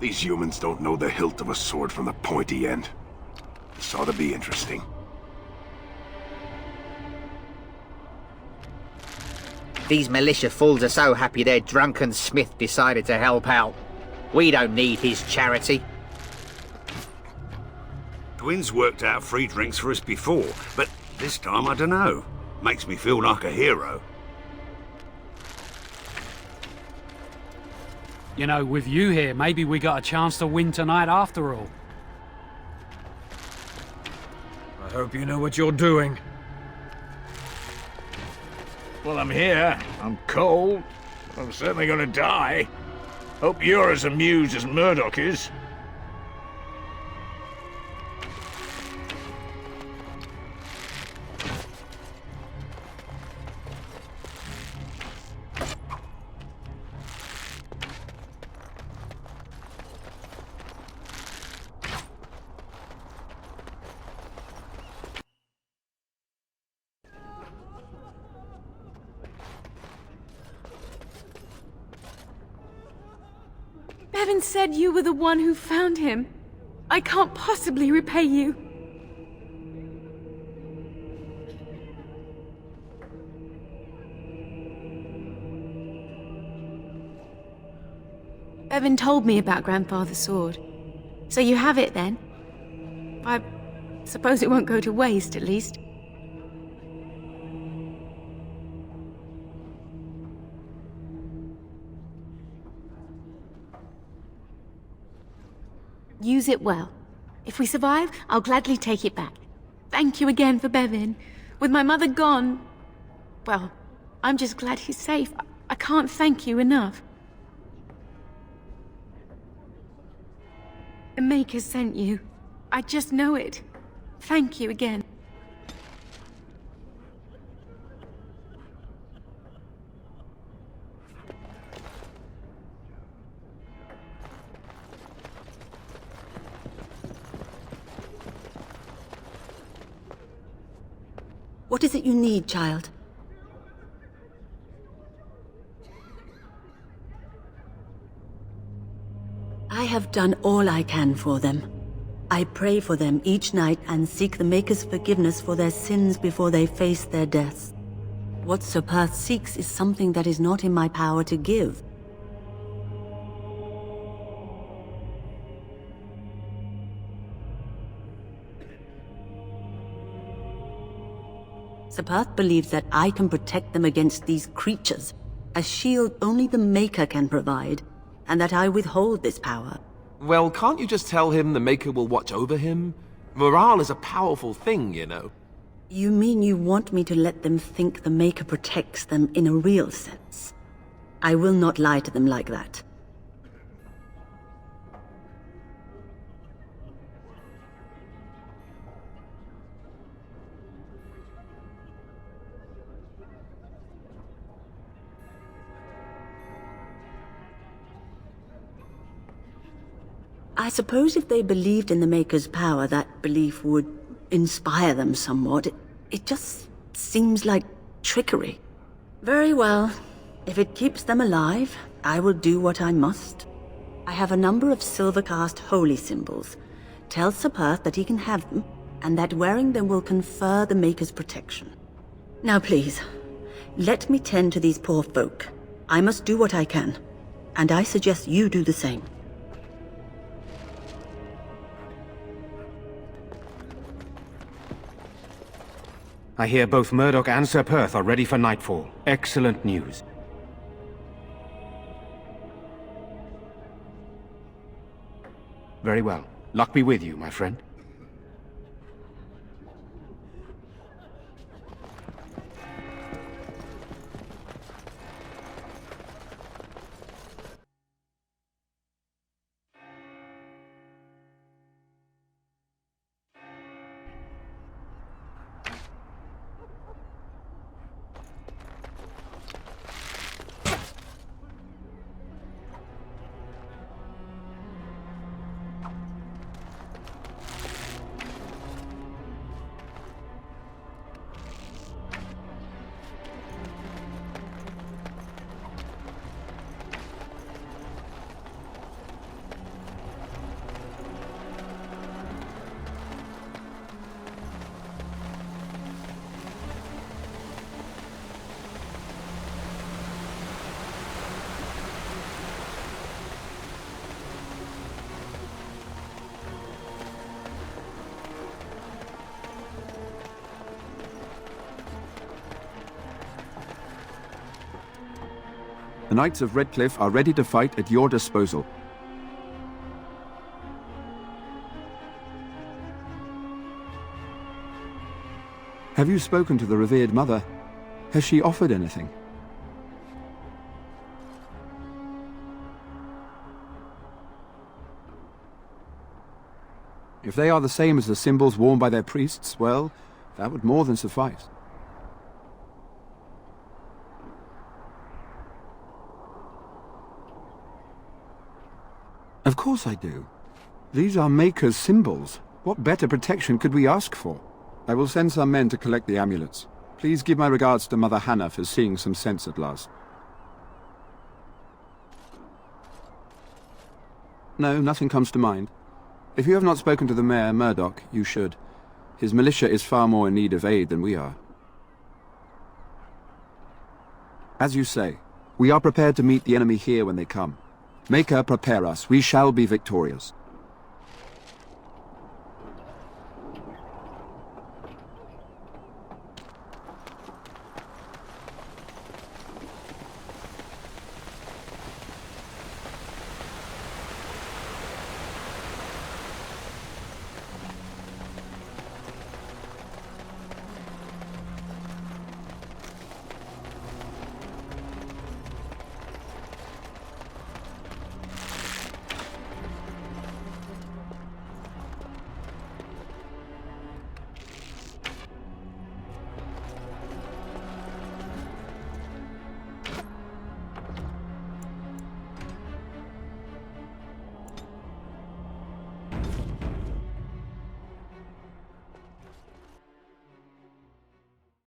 S18: These humans don't know the hilt of a sword from the pointy end. This ought to be interesting.
S20: These militia fools are so happy their drunken smith decided to help out. We don't need his charity.
S2: Gwyn's worked out free drinks for us before, but this time I don't know. Makes me feel like a hero.
S8: You know, with you here, maybe we got a chance to win tonight after all.
S14: I hope you know what you're doing.
S7: Well, I'm here. I'm cold. I'm certainly gonna die. Hope you're as amused as Murdoch is.
S24: Bevin said you were the one who found him. I can't possibly repay you. Bevin told me about Grandfather's sword. So you have it then? I suppose it won't go to waste, at least. Use it well. If we survive, I'll gladly take it back. Thank you again for Bevin. With my mother gone... well, I'm just glad he's safe. I can't thank you enough. The Maker sent you. I just know it. Thank you again.
S5: What is it you need, child? I have done all I can for them. I pray for them each night and seek the Maker's forgiveness for their sins before they face their deaths. What Sir Perth seeks is something that is not in my power to give. Sir Perth believes that I can protect them against these creatures, a shield only the Maker can provide, and that I withhold this power.
S1: Well, can't you just tell him the Maker will watch over him? Morale is a powerful thing, you know.
S5: You mean you want me to let them think the Maker protects them in a real sense? I will not lie to them like that. I suppose if they believed in the Maker's power, that belief would inspire them somewhat. It just seems like trickery. Very well. If it keeps them alive, I will do what I must. I have a number of silver-cast holy symbols. Tell Sir Perth that he can have them, and that wearing them will confer the Maker's protection. Now please, Let me tend to these poor folk. I must do what I can, and I suggest you do the same.
S11: I hear both Murdoch and Sir Perth are ready for nightfall. Excellent news. Very well. Luck be with you, my friend.
S13: The Knights of Redcliffe are ready to fight at your disposal. Have you spoken to the revered mother? Has she offered anything? If they are the same as the symbols worn by their priests, well, that would more than suffice. Of course I do. These are Maker's symbols. What better protection could we ask for? I will send some men to collect the amulets. Please give my regards to Mother Hannah for seeing some sense at last. No, nothing comes to mind. If you have not spoken to the Mayor, Murdoch, you should. His militia is far more in need of aid than we are. As you say, we are prepared to meet the enemy here when they come. Maker, prepare us. We shall be victorious.